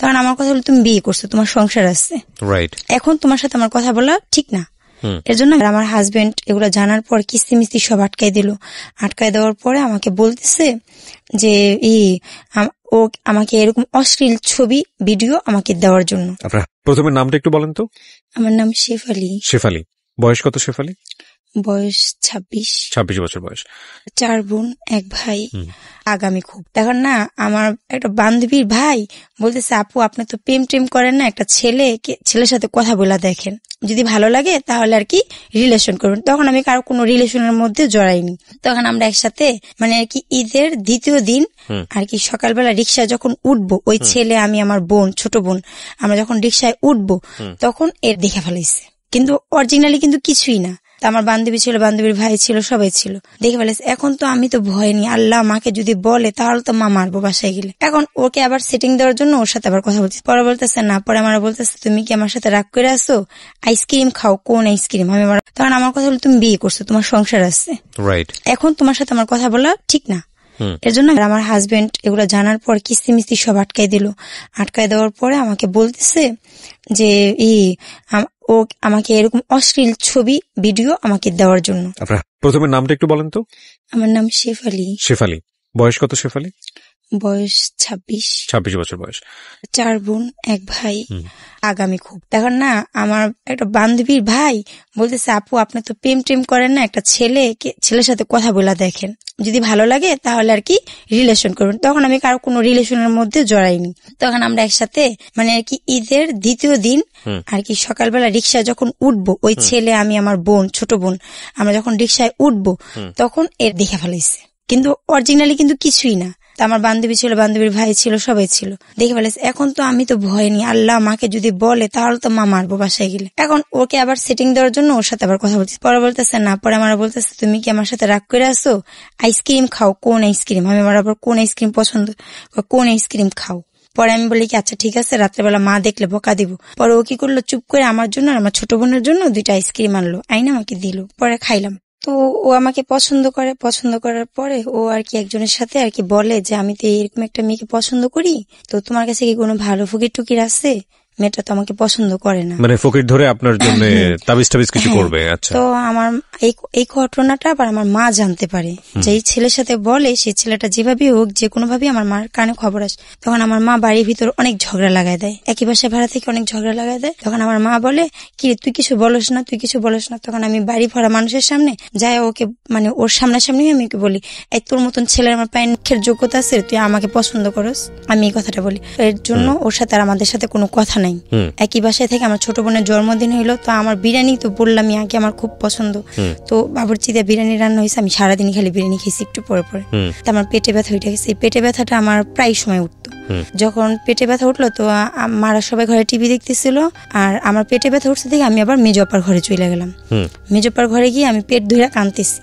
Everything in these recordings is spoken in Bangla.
তখন আমার কথা হলো, তুমি বিয়ে করছো, তোমার সংসার আছে, রাইট, এখন তোমার সাথে আমার কথা বলা ঠিক না। এর জন্য আমার হাজবেন্ড এগুলো জানার পর কিস্তি মিস্তি সব আটকাই দিল। আটকাই দেওয়ার পরে আমাকে বলতেছে যে ও আমাকে এরকম অশ্লীল ছবি ভিডিও আমাকে দেওয়ার জন্য। আপনার প্রথমে নামটা একটু বলেন তো। আমার নাম শেফালি। শেফালি, বয়স কত শেফালি? বয়স 26 বছর বয়স। 4 বোন 1 ভাই। আগামী খুব দেখেন না, আমার একটা বান্ধবীর ভাই বলতেছে, আপু আপনি তো প্রেম করেন না, একটা ছেলের সাথে কথা বলা দেখেন, যদি ভালো লাগে তাহলে আর কি রিলেশন করবেন। তখন আমি কারো কোনো রিলেশনের মধ্যে জড়াইনি। তখন আমরা একসাথে মানে আর কি ঈদের দ্বিতীয় দিন আর কি সকালবেলা রিক্সায় যখন উঠবো, ওই ছেলে আমি আমার বোন, ছোট বোন, আমরা যখন রিক্সায় উঠবো তখন এর দেখে ফেলাইছে, কিন্তু অরিজিনালি কিন্তু কিছুই না। আমার বান্ধবী ছিল, বান্ধবীর ভাই ছিল, সবাই ছিল, দেখে ফেলেছে। এখন তো আমি তো ভয় নি, আল্লাহ মাকে যদি বলে তাহলে তো মা মারবো বাসায় গেলে। এখন ওকে আবার সেটিং দেওয়ার জন্য ওর সাথে আবার কথা বলছি। পরে বলতেছে না, পরে আমার বলতেছে, তুমি কি আমার সাথে রাগ করে আসো, আইসক্রিম খাও। কোন আইসক্রিম? আমি তখন আমার কথা হলো, তুমি বিয়ে করছো, তোমার সংসার আছে, রাইট, এখন তোমার সাথে আমার কথা বলা ঠিক না। এর জন্য আমার হাজবেন্ড এগুলো জানার পর কিস্তি মিস্তি সব আটকাই দিল। আটকাই দেওয়ার পরে আমাকে বলতেছে যে ও আমাকে এরকম অশ্লীল ছবি ভিডিও আমাকে দেওয়ার জন্য। আপনার প্রথমে নামটা একটু বলেন তো। আমার নাম শেফালি। শেফালি, বয়স কত শেফালি? বয়স 26 বছর বয়স। 4 বোন 1 ভাই। আগামী খুব দেখেন না, আমার একটা বান্ধবীর ভাই বলতেছে, আপু আপনি তো প্রেম করেন না, একটা ছেলের সাথে কথা বলা দেখেন, যদি ভালো লাগে তাহলে আর কি রিলেশন করবেন। তখন আমি কারো কোনো রিলেশনের মধ্যে জড়াইনি। তখন আমরা একসাথে মানে আর কি ঈদের দ্বিতীয় দিন আর কি সকালবেলা রিক্সায় যখন উঠবো, ওই ছেলে আমি আমার বোন, ছোট বোন, আমরা যখন রিক্সায় উঠবো তখন এর দেখে ফেলাইছে, কিন্তু অরিজিনালি কিন্তু কিছুই না। আমার বান্ধবী ছিল, বান্ধবীর ভাই ছিল, সবাই ছিল, দেখে ফেলেছে। এখন তো আমি তো ভয় নি, আল্লাহ মাকে যদি বলে তাহলে তো মা মারবো বাসায় গেলে। এখন ওকে আবার সেটিং দেওয়ার জন্য ওর সাথে আবার কথা বলছি। পরে বলতেছে না, পরে আমার বলতেছে, তুমি কি আমার সাথে রাগ করে আসো, আইসক্রিম খাও। কোন আইসক্রিম? আমি আবার কোন আইসক্রিম পছন্দ, কোন আইসক্রিম খাও। পরে আমি বলি কি আচ্ছা ঠিক আছে, রাত্রেবেলা মা দেখলে বকা দিব। পরে ও কি করলো, চুপ করে আমার জন্য আর আমার ছোট বোনের জন্য 2টা আইসক্রিম আনলো, আইনা আমাকে দিল। পরে খাইলাম। তো ও আমাকে পছন্দ করার পরে ও আর কি একজনের সাথে আর কি বলে যে, আমি তো এরকম একটা মেয়েকে পছন্দ করি, তো তোমার কাছে কি কোনো ভালো ফকির টুকির আছে? মেয়েটা তো আমাকে পছন্দ করে না, মানে ফকির ধরে আপনার জন্য তাবিজ কিছু করবে। আচ্ছা, তো আমার এই ঘটনাটা আবার আমার মা জানতে পারে, যে এই ছেলের সাথে বলে, সেই ছেলেটা যেভাবে হোক যে কোনো ভাবে আমার মার কানে খবর আসে। তখন আমার মা বাড়ির ভিতর অনেক ঝগড়া লাগাই দেয়, একই বাসায় ভাড়া থেকে অনেক ঝগড়া লাগাই দেয়। তখন আমার মা বলে, কি তুই কিছু বলস না, তুই কিছু বলস না। তখন আমি বাড়ি ভরা মানুষের সামনে যাই ওকে মানে ওর সামনাসামনি আমি ওকে বলি, এই তোর মতন ছেলের আমার পায়ের মুখের যোগ্যতা আছে, তুই আমাকে পছন্দ করস, আমি এই কথাটা বলি। এর জন্য ওর সাথে আর আমাদের সাথে কোনো কথা নাই। একই বাসায় থেকে আমার ছোট বোনের জন্মদিন হইলো, তো আমার বিরিয়ানি তো বললামই আগে আমার খুব পছন্দ, তো বাবুর্চিতে বিরিয়ানি রান্না হয়েছে, আমি সারাদিন খালি বিরিয়ানি খেয়েছি একটু পরে পরে। তো আমার পেটে ব্যথা উঠে গেছে। পেটে ব্যথাটা আমার প্রায় সময় উঠতো। যখন পেটে ব্যথা উঠলো তো মারা সবাই ঘরে টিভি দেখতেছিল, আর আমার পেটে ব্যথা উঠছে দেখে আমি আবার মেজপার ঘরে চলে গেলাম। মেজপার ঘরে গিয়ে আমি পেট ধুইরা কাঁদতেছি,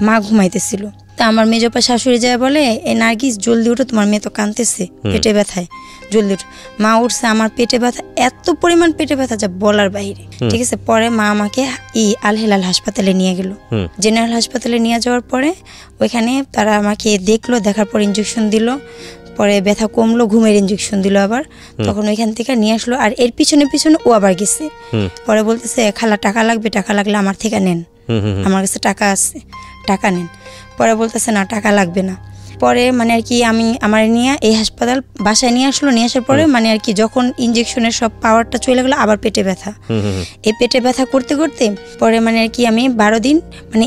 মা ঘুমাইতেছিল। তা আমার মেজপা শাশুড়ি যায় বলে, এ নার্গিস জলদি উঠো, তোমার মেয়ে তো কাঁদতেছে পেটে ব্যথায়, জলদি উঠো। মা উঠছে, আমার পেটে ব্যথা, এত পরিমাণ পেটে ব্যথা যা বলার বাইরে। ঠিক আছে, পরে মা আমাকে আল হেলাল হাসপাতালে নিয়ে গেল। জেনারেল হাসপাতালে নিয়ে যাওয়ার পরে ওইখানে তারা আমাকে দেখলো, দেখার পর ইঞ্জেকশন দিল, পরে ব্যথা কমলো, ঘুমের ইঞ্জেকশন দিল আবার। তখন ওইখান থেকে নিয়ে আসলো, আর এর পিছনে ও আবার গেছে। পরে বলতেছে, খালা টাকা লাগবে, টাকা লাগলে আমার থেকে নেন, আমার কাছে টাকা আছে, টাকা নেন। পরে বলতেছে না টাকা লাগবে না। পরে মানে আর কি আমি আমার নিয়ে এই হাসপাতাল বাসায় নিয়ে আসলো। নিয়ে আসার পরে মানে আর কি যখন ইঞ্জেকশনের সব পাওয়ারটা চলে গেলো, আবার পেটে ব্যথা। এই পেটে ব্যথা করতে করতে পরে মানে আর কি আমি 12 দিন মানে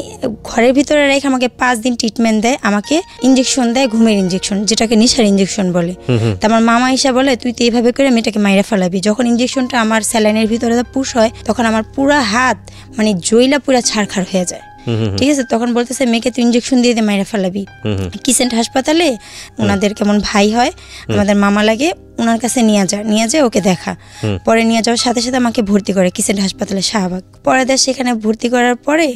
ঘরের ভিতরে রেখে আমাকে 5 দিন ট্রিটমেন্ট দেয়, আমাকে ইঞ্জেকশন দেয়, ঘুমের ইঞ্জেকশন, যেটাকে নেশার ইঞ্জেকশন বলে। তো আমার মামা এসে বলে, তুই তো এইভাবে করে মেয়েটাকে মাইরা ফেলাবি। যখন ইঞ্জেকশনটা আমার স্যালাইনের ভিতরে পুশ হয়, তখন আমার পুরা হাত মানে জইলা পুরা ছাড়খাড় হয়ে যায়। ঠিক আছে, তখন বলতেছে, মেয়েকে তুই ইঞ্জেকশন দিয়ে দে, মাইরা ফেলাবি। কিসেন্ট হাসপাতালে ওনাদের কেমন ভাই হয়, আমাদের মামা লাগে, ওনার কাছে নিয়ে যায় ওকে দেখা। পরে নিয়ে যাওয়ার সাথে সাথে আমাকে ভর্তি করে কিসেন্ট হাসপাতালে শাহবাগ। পরে দেশ সেখানে ভর্তি করার পরে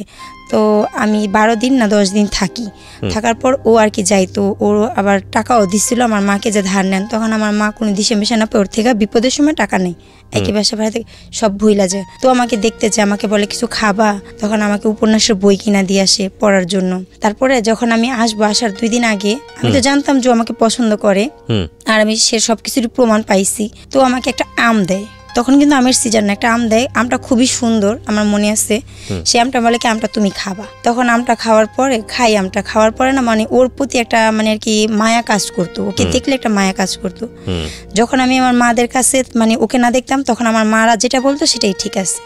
তো আমি 12 দিন না 10 দিন থাকি। থাকার পর ও আর কি যাই, তো ও আবার টাকাও দিচ্ছিল আমার মাকে যে ধার নেন। তখন আমার মা কোনো দিশে মিশে না পেয়ে ওর থেকে বিপদের সময় টাকা নেই, একই বাসা ভাড়া থেকে সব ভুইলা যায়। তো আমাকে দেখতে যায়, আমাকে বলে কিছু খাবা, তখন আমাকে উপন্যাসের বই কিনা দিয়ে আসে পড়ার জন্য। তারপরে যখন আমি আসবো, আসার 2 দিন আগে আমি তো জানতাম যে ও আমাকে পছন্দ করে, আর আমি সে সবকিছুরই প্রমাণ পাইছি। তো আমাকে একটা আম দেয়, তখন কিন্তু আমের সিজন না, একটা আম দেয়। আমটা খুবই সুন্দর, আমার মনে আছে। সে আমটা বলে কি আমটা তুমি খাবা। তখন আমটা খাওয়ার পরে আমটা খাওয়ার পরে না মানে ওর প্রতি একটা মানে আর কি মায়া কাজ করতো, ওকে দেখলে একটা মায়া কাজ করতো। যখন আমি আমার মাদের কাছে মানে ওকে না দেখতাম, তখন আমার মারা যেটা বলতো সেটাই ঠিক আছে।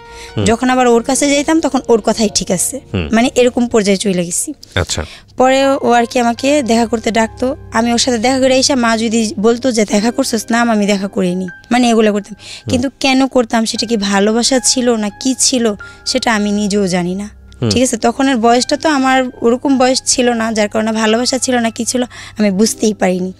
যখন আবার ওর কাছে যাইতাম তখন ওর কথাই ঠিক আছে, মানে এরকম পর্যায়ে চলে গেছি। আচ্ছা। পরে ও আর কি আমাকে দেখা করতে ডাকতো, আমি ওর সাথে দেখা করে এসে মা যদি বলতো যে দেখা করছোস, না আমি দেখা করিনি, মানে এগুলো করতাম। কিন্তু কেন করতাম, সেটা কি ভালোবাসা ছিল না কি ছিল সেটা আমি নিজেও জানি না। ঠিক আছে, তখনের বয়সটা তো আমার ওরকম বয়স ছিল না, যার কারণে ভালোবাসা ছিল না কি ছিল আমি বুঝতেই পারিনি।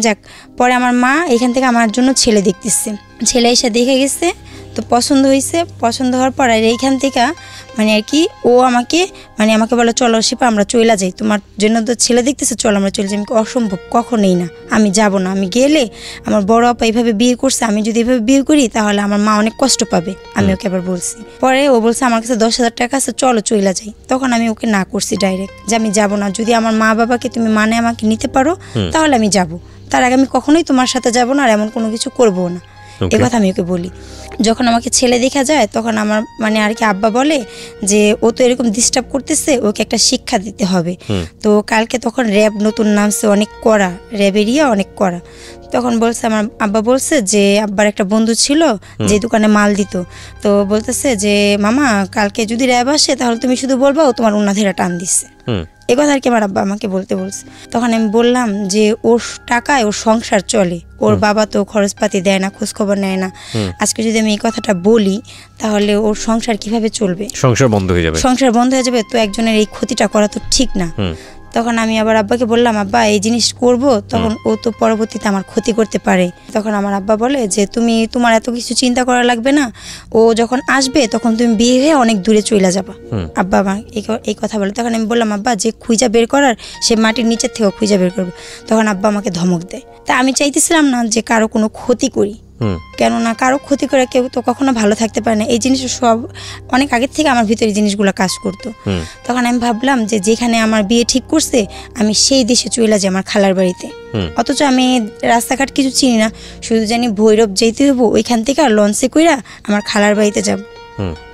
যাক, পরে আমার মা এখান থেকে আমার জন্য ছেলে দেখতেছে, ছেলে এসে দেখে গেছে, তো পছন্দ হয়েছে। পছন্দ হওয়ার পর আর এইখান থেকে মানে আর কি ও আমাকে বলে চলো শিপা আমরা চলে যাই, তোমার জন্য তো ছেলে দেখতেছে, চলো আমরা চলে যাই। আমি অসম্ভব, কখনোই না, আমি যাব না। আমি গেলে আমার বড় আপা এইভাবে বিয়ে করছে, আমি যদি এভাবে বিয়ে করি তাহলে আমার মা অনেক কষ্ট পাবে, আমি ওকে আবার বলছি। পরে ও বলছে আমার কাছে 10,000 টাকা আছে, চলো চলে যাই। তখন আমি ওকে না করছি ডাইরেক্ট, যে আমি যাব না, যদি আমার মা বাবাকে তুমি মানে আমাকে নিতে পারো তাহলে আমি যাব, তার আগে আমি কখনোই তোমার সাথে যাব না, আর এমন কোনো কিছু করবো না, এ কথা আমি ওকে বলি। যখন আমাকে ছেলে দেখা যায় তখন আমার মানে আর কি আব্বা বলে যে ও তো এরকম ডিস্টার্ব করতেছে, ওকে একটা শিক্ষা দিতে হবে। তো কালকে তখন র্যাব নতুন নামছে, অনেক কড়া, র্যাব এরিয়া অনেক কড়া। তখন বলছে আমার আব্বা বলছে যে আব্বার একটা বন্ধু ছিল যে দোকানে মাল দিত, তো বলতেছে যে মামা কালকে যদি র্যাব আসে তাহলে তুমি শুধু বলবা ও তোমার উন্না ধেরা টান দিচ্ছে, এ কথা আর কি আমার আব্বা আমাকে বলতে বলছে। তখন আমি বললাম যে ওর টাকায় ওর সংসার চলে, ওর বাবা তো খরচপাতি দেয় না, খোঁজ খবর নেয় না। আজকে যদি আমি এই কথাটা বলি তাহলে ওর সংসার কিভাবে চলবে, সংসার বন্ধ হয়ে যাবে, তো একজনের এই ক্ষতিটা করা তো ঠিক না। তখন আমি আবার আব্বাকে বললাম আব্বা এই জিনিস করব, তখন ও তো পরবর্তীতে আমার ক্ষতি করতে পারে। তখন আমার আব্বা বলে যে তোমার এত কিছু চিন্তা করা লাগবে না, ও যখন আসবে তখন তুমি বিয়ে হয়ে অনেক দূরে চলে যাবা। আব্বা আমার এই কথা বলে। তখন আমি বললাম আব্বা যে খুঁজা বের করার সে মাটির নিচের থেকে খুঁজা বের করবে। তখন আব্বা আমাকে ধমক দেয়। তা আমি চাইতেছিলাম না যে কারো কোনো ক্ষতি করি, কেননা কারো ক্ষতি করে কেউ তো কখনো ভালো থাকতে পারে না। এই জিনিস সব অনেক আগের থেকে আমার ভিতরে জিনিসগুলো কাজ করতো। তখন আমি ভাবলাম যে যেখানে আমার বিয়ে ঠিক করছে আমি সেই দেশে চলে যাই, আমার খালার বাড়িতে। অথচ আমি রাস্তাঘাট কিছু চিনি না, শুধু জানি ভৈরব যেতে হবো, ওইখান থেকে আর লঞ্চে কইরা আমার খালার বাড়িতে যাব,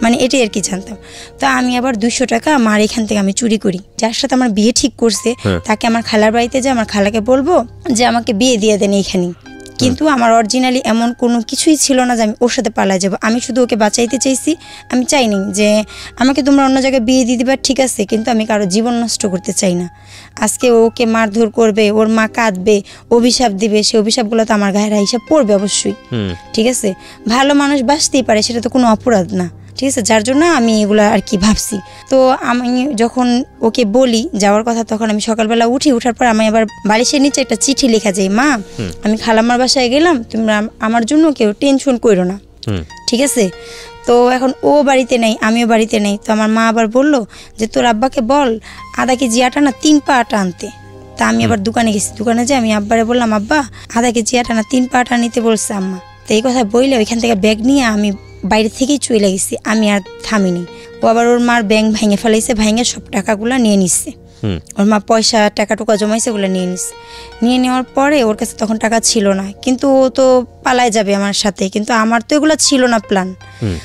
মানে এটাই আর কি জানতাম। তো আমি আবার 200 টাকা আমার এখান থেকে আমি চুরি করি, যার সাথে আমার বিয়ে ঠিক করছে তাকে আমার খালার বাড়িতে যাই, আমার খালাকে বলবো যে আমাকে বিয়ে দিয়ে দেন এইখানেই। কিন্তু আমার অরিজিনালি এমন কোনো কিছুই ছিল না যে আমি ওর সাথে পালায় যাবো, আমি শুধু ওকে বাঁচাইতে চাইছি। আমি চাইনি যে আমাকে তোমরা অন্য জায়গায় বিয়ে দিয়ে দিবা, ঠিক আছে, কিন্তু আমি কারো জীবন নষ্ট করতে চাই না। আজকে ওকে মারধর করবে, ওর মা কাঁদবে, অভিশাপ দিবে, সেই অভিশাপগুলো তো আমার গায়ের হিসাব পড়বে অবশ্যই, ঠিক আছে। ভালো মানুষ বাঁচতেই পারে, সেটা তো কোনো অপরাধ না, ঠিক আছে। যার জন্য আমি এগুলো আর কি ভাবছি। তো আমি যখন ওকে বলি যাওয়ার কথা, তখন আমি সকালবেলা ওঠার পর আমি আবার বালিশের নিচে একটা চিঠি লেখা যায়, মা আমি খালাম্মার বাসায় গেলাম, তোমরা আমার জন্য কেউ টেনশন করো না, ঠিক আছে। তো এখন ও বাড়িতে নেই, আমিও বাড়িতে নেই। তো আমার মা আবার বললো যে তোর আব্বাকে বল আধা কেজি আটা না 3 পা আটা আনতে। তা আমি আবার দোকানে গেছি, দোকানে যে আমি আব্বারে বললাম আব্বা আধা কেজি আটা না 3 পা আটা নিতে বলছে আম্মা। তো এই কথা বললে ওইখান থেকে ব্যাগ নিয়ে আমি বাইরে থেকেই চলে গেছি, আমি আর থামিনি। ও আবার ওর মার ব্যাংক ভেঙে ফেলাইছে, ভেঙে সব টাকাগুলো নিয়ে নিচ্ছে। ওর মা পয়সা টাকা টুকা জমাইছে, ওগুলো নিয়ে নিচ্ছে। নিয়ে নেওয়ার পরে ওর কাছে তখন টাকা ছিল না, কিন্তু ও তো পালায় যাবে আমার সাথে, কিন্তু আমার তো এগুলো ছিল না প্ল্যান।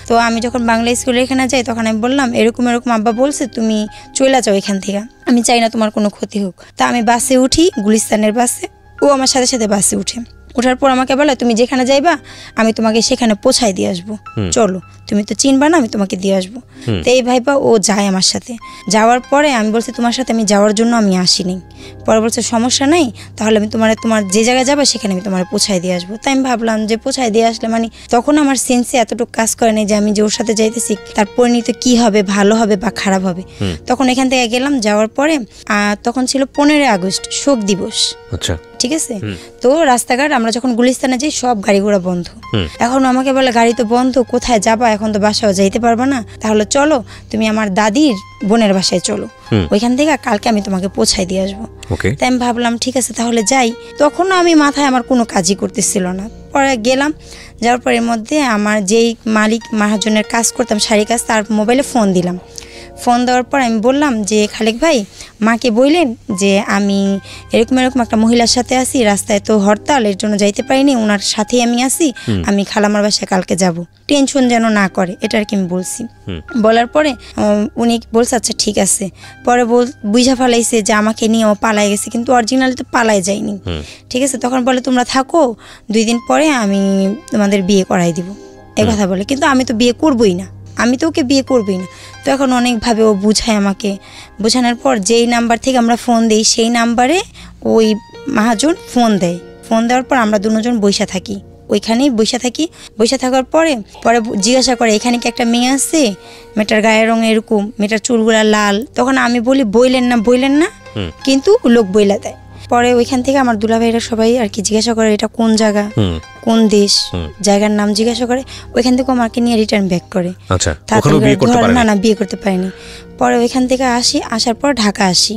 তো আমি যখন বাংলা স্কুলে এখানে যাই তখন আমি বললাম এরকম আব্বা বলছে তুমি চলে যাও এখান থেকে, আমি চাই না তোমার কোনো ক্ষতি হোক। তা আমি বাসে উঠি, গুলিস্তানের বাসে, ও আমার সাথে সাথে বাসে উঠে। ওঠার পর আমাকে বলে তুমি যেখানে যাইবা আমি তোমাকে সেখানে পৌঁছাই দিয়ে আসবো, চলো, তুমি তো চিনবা না, আমি তোমাকে দিয়ে আসবো। তো এই ভাইবা ও যায় আমার সাথে। যাওয়ার পরে আমি বলছি তোমার সাথে আমি যাওয়ার জন্য আমি আসিনি। পরে বলছে সমস্যা নেই, তাহলে আমি তোমার যে জায়গায় যাবা সেখানে আমি তোমার পৌঁছাই দিয়ে আসবো। তাই আমি ভাবলাম যে পৌঁছাই দিয়ে আসলে মানে তখন আমার সেন্সে এতটুকু কাজ করে নাই যে আমি যে ওর সাথে যাইতেছি তার পরিণতি কি হবে, ভালো হবে বা খারাপ হবে। তখন এখান থেকে গেলাম, যাওয়ার পরে তখন ছিল 15 আগস্ট শোক দিবস, আচ্ছা, ঠিক আছে। তো রাস্তাঘাট আমরা যখন গুলিস্তানে যাই সব গাড়ি ঘোড়া বন্ধ। এখন আমাকে বলে গাড়ি তো বন্ধ, কোথায় যাবা, এখন তো বাসাও যাইতে পারবা না, তাহলে চলো তুমি আমার দাদির বোনের বাসায় চলো, ওইখান থেকে কালকে আমি তোমাকে পৌঁছাই দিয়ে আসবো। তাই আমি ভাবলাম ঠিক আছে তাহলে যাই। তখনও আমি মাথায় আমার কোনো কাজই করতেছিল না। পরে গেলাম, যাওয়ার পরের মধ্যে আমার যেই মালিক মহাজনের কাজ করতাম শাড়ি কাজ, তার মোবাইলে ফোন দিলাম। ফোন দেওয়ার পর আমি বললাম যে খালেক ভাই, মাকে বললেন যে আমি এরকম এরকম একটা মহিলার সাথে আছি, রাস্তায় তো হরতাল, এর জন্য যাইতে পারিনি, ওনার সাথেই আমি আছি, আমি খালামার বাসায় কালকে যাব, টেনশন যেন না করে, এটা আর কি আমি বলছি। বলার পরে উনি বলছে আচ্ছা ঠিক আছে। পরে বুঝা ফেলাইছে যে আমাকে নিয়ে ও পালাই গেছে, কিন্তু অরিজিনালি তো পালাই যায়নি। ঠিক আছে, তখন বলে তোমরা থাকো, 2 দিন পরে আমি তোমাদের বিয়ে করাই দিব, এ কথা বলে। কিন্তু আমি তো বিয়ে করবই না, আমি তো ওকে বিয়ে করবই না। তো এখন অনেকভাবে ও বুঝায় আমাকে, বোঝানোর পর যেই নাম্বার থেকে আমরা ফোন দিই সেই নাম্বারে ওই মহাজন ফোন দেয়। ফোন দেওয়ার পর আমরা দুজন বইসা থাকি, ওইখানেই বইসা থাকি। বইসা থাকার পরে জিজ্ঞাসা করে এখানে কি একটা মেয়ে আছে, মেয়েটার গায়ের রং এরকম, মেয়েটার চুলগুলা লাল। তখন আমি বলি বইলেন না, কিন্তু লোক বইলা দেয়। পরে ওইখান থেকে আমার দুলাভাইরা সবাই আর কি জিজ্ঞাসা করে এটা কোন জায়গা, কোন দেশ, জায়গার নাম জিজ্ঞাসা করে। ওইখান থেকে আমাকে নিয়ে রিটার্ন ব্যাক করে। না বিয়ে করতে পারিনি। পরে ওইখান থেকে আসার পর ঢাকা আসি।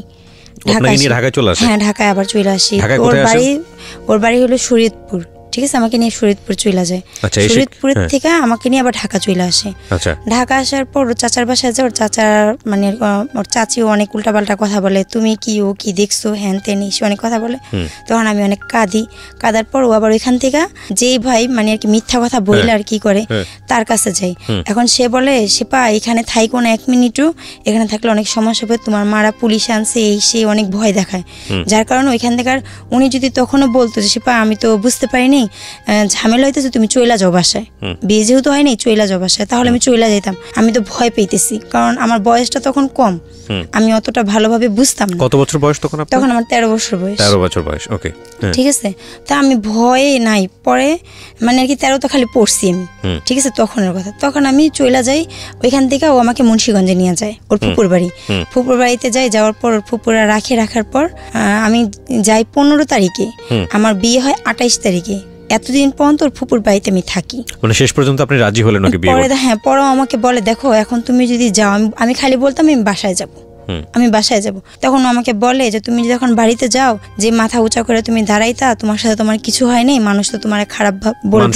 হ্যাঁ, ঢাকায় আবার চলে আসি। ওর বাড়ি হলো শরীয়তপুর। ঠিক আছে, আমাকে নিয়ে শরীয়তপুর চলে যায়। শরীয়তপুর থেকে আমাকে নিয়ে আবার ঢাকা চলে আসে। ঢাকা আসার পর ওর চাচার বাসায় যায়। ওর চাচার মানে ওর চাচিও অনেক উল্টাপাল্টা কথা বলে, তুমি কি ও কি দেখছো, হ্যান তেন সে অনেক কথা বলে। তখন আমি অনেক কাঁদার পর ও আবার ওইখান থেকে যেই ভাই মানে আর কি মিথ্যা কথা বললে আর কি করে তার কাছে যাই। এখন সে বলে শিপা এখানে থাইকো না 1 মিনিটও, এখানে থাকলে অনেক সমস্যা হবে, তোমার মারা পুলিশ আনছে, এই সে অনেক ভয় দেখায়। যার কারণে ওইখান থেকে উনি যদি তখনও বলতো যে শিপা আমি তো বুঝতে পারিনি, ঝামেলা হইতেছে, তুমি চইলা যাও বাসায়, বিয়ে যেহেতু হয়নি চইলা যাও বাসায়, তাহলে আমি চইলা যেতাম। আমি তো ভয় পেতেছি, কারণ আমার বয়সটা তখন কম, আমি অতটা ভালোভাবে বুঝতাম না। কত বছর বয়স তখন আপনার? তখন আমার 13 বছর বয়স। 13 বছর বয়স, ওকে, ঠিক আছে। তা আমি ভয়ে নাই, পরে মানে আর কি 13 তো খালি পড়ছি আমি, ঠিক আছে, তখনের কথা। তখন আমি চইলা যাই ওইখান থেকে। ও আমাকে মুন্সিগঞ্জে নিয়ে যায়, ওর ফুপুর বাড়ি। ফুপুর বাড়িতে যাই, যাওয়ার পর ফুপুরা রাখার পর আমি যাই 15 তারিখে, আমার বিয়ে হয় 28 তারিখে। এতদিন পর্যন্ত ওর ফুপুর বাড়িতে আমি থাকি। মানে শেষ পর্যন্ত আপনি রাজি হলেন নাকি বিয়ে করতে? হ্যাঁ, পরে আমাকে বলে দেখো এখন তুমি যদি যাও, আমি খালি বলতাম আমি বাসায় যাব, আমি বাসায় যাব। তখন আমাকে বলে যে তুমি যখন বাড়িতে যাও, যে মাথা উঁচা করে তুমি দাঁড়াইতা, তোমার সাথে তোমার কিছু হয় নাই, মানুষ তো তোমার খারাপ বলবে,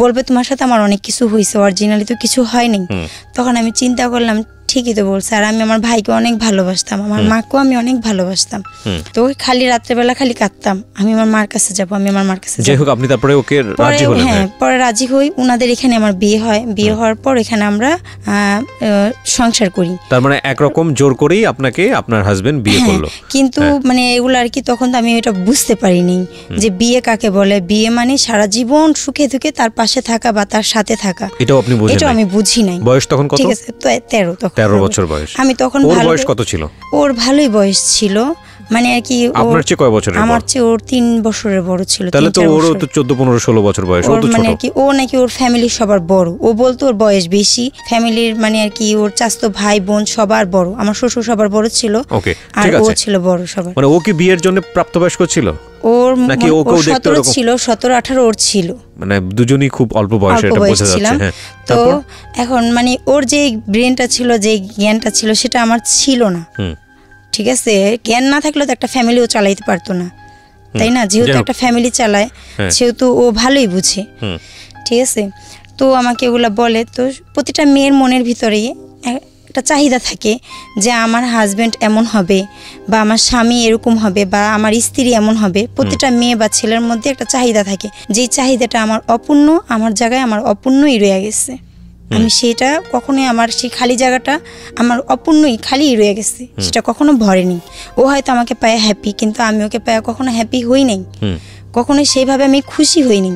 বলবে তোমার সাথে আমার অনেক কিছু হয়েছে, অরিজিনালি তো কিছু হয়নি। তখন আমি চিন্তা করলাম ঠিকই তো বলছে। আর আমি আমার ভাইকে অনেক ভালোবাসতাম, আমার মাকেও আমি অনেক ভালোবাসতাম। তো খালি রাত্রেবেলা খালি কাঁদতাম, আমি আমার মার কাছে যাবো, আমি আমার মার কাছে যাবো। যাই হোক, আপনি তারপরে ওকে রাজি হলেন? হ্যাঁ, পরে রাজি হই। উনাদের এখানে আমার বিয়ে হয়। বিয়ে হওয়ার পর এখানে আমরা সংসার করি। তার মানে একরকম জোর করেই আপনাকে আপনার হাজবেন্ড বিয়ে করলো। কিন্তু মানে এগুলো আর কি তখন তো আমি এটা বুঝতে পারিনি যে বিয়ে কাকে বলে। বিয়ে মানে সারা জীবন সুখে দুঃখে তার পাশে থাকা বা তার সাথে থাকা, এটাও আপনি বুঝেন? এটা আমি বুঝি নাই। বয়স তখন কত? ঠিক আছে, 13 বছর বয়স। আমি তখন ওর বয়স কত ছিল? ওর ভালোই বয়স ছিল, মানে আর কি আপনার চেয়ে কয় বছরের? আমার চেয়ে ওর 3 বছরের বড় ছিল। তাহলে তো ওরও তো 14, 15, 16 বছর বয়স। ও তো ছোট। মানে আর কি ও নাকি ওর ফ্যামিলির সবার বড়। ও বলতো ওর বয়স বেশি, ফ্যামিলির মানে আর কি ওর চাচাতো ভাই বোন সবার বড়। আমার শ্বশুর সবার বড় ছিল, ওকে, আর ও ছিল বড় সবার। মানে ও কি বিয়ের জন্য প্রাপ্তবয়স্ক ছিল? ওর নাকি ও 17 ছিল, 17, 18 ওর ছিল। মানে দুজনেই খুব অল্প বয়সে, এটা বোঝা যাচ্ছে। হ্যাঁ, তো এখন মানে ওর যে ব্রেনটা ছিল, যে জ্ঞানটা ছিল, সেটা আমার ছিল না। ঠিক আছে, জ্ঞান না থাকলে তো একটা ফ্যামিলিও চালাইতে পারতো না, তাই না? যেহেতু একটা ফ্যামিলি চালায়, সেহেতু ও ভালোই বুঝে। ঠিক আছে, তো আমাকে ওগুলা বলে। তো প্রতিটা মেয়ের মনের ভিতরেই একটা চাহিদা থাকে যে আমার হাজবেন্ড এমন হবে, বা আমার স্বামী এরকম হবে, বা আমার স্ত্রী এমন হবে। প্রতিটা মেয়ে বা ছেলের মধ্যে একটা চাহিদা থাকে, যেই চাহিদাটা আমার অপূর্ণ, আমার জায়গায় আমার অপূর্ণই রয়ে গেছে। আমি সেটা কখনোই, আমার সেই খালি জায়গাটা আমার অপূর্ণই খালি রয়ে গেছে, সেটা কখনো ভরেনি। ও হয়তো আমাকে পায়ে হ্যাপি, কিন্তু আমি ওকে পায়ে কখনো হ্যাপি হই নাই, কখনো সেইভাবে আমি খুশি হইনি।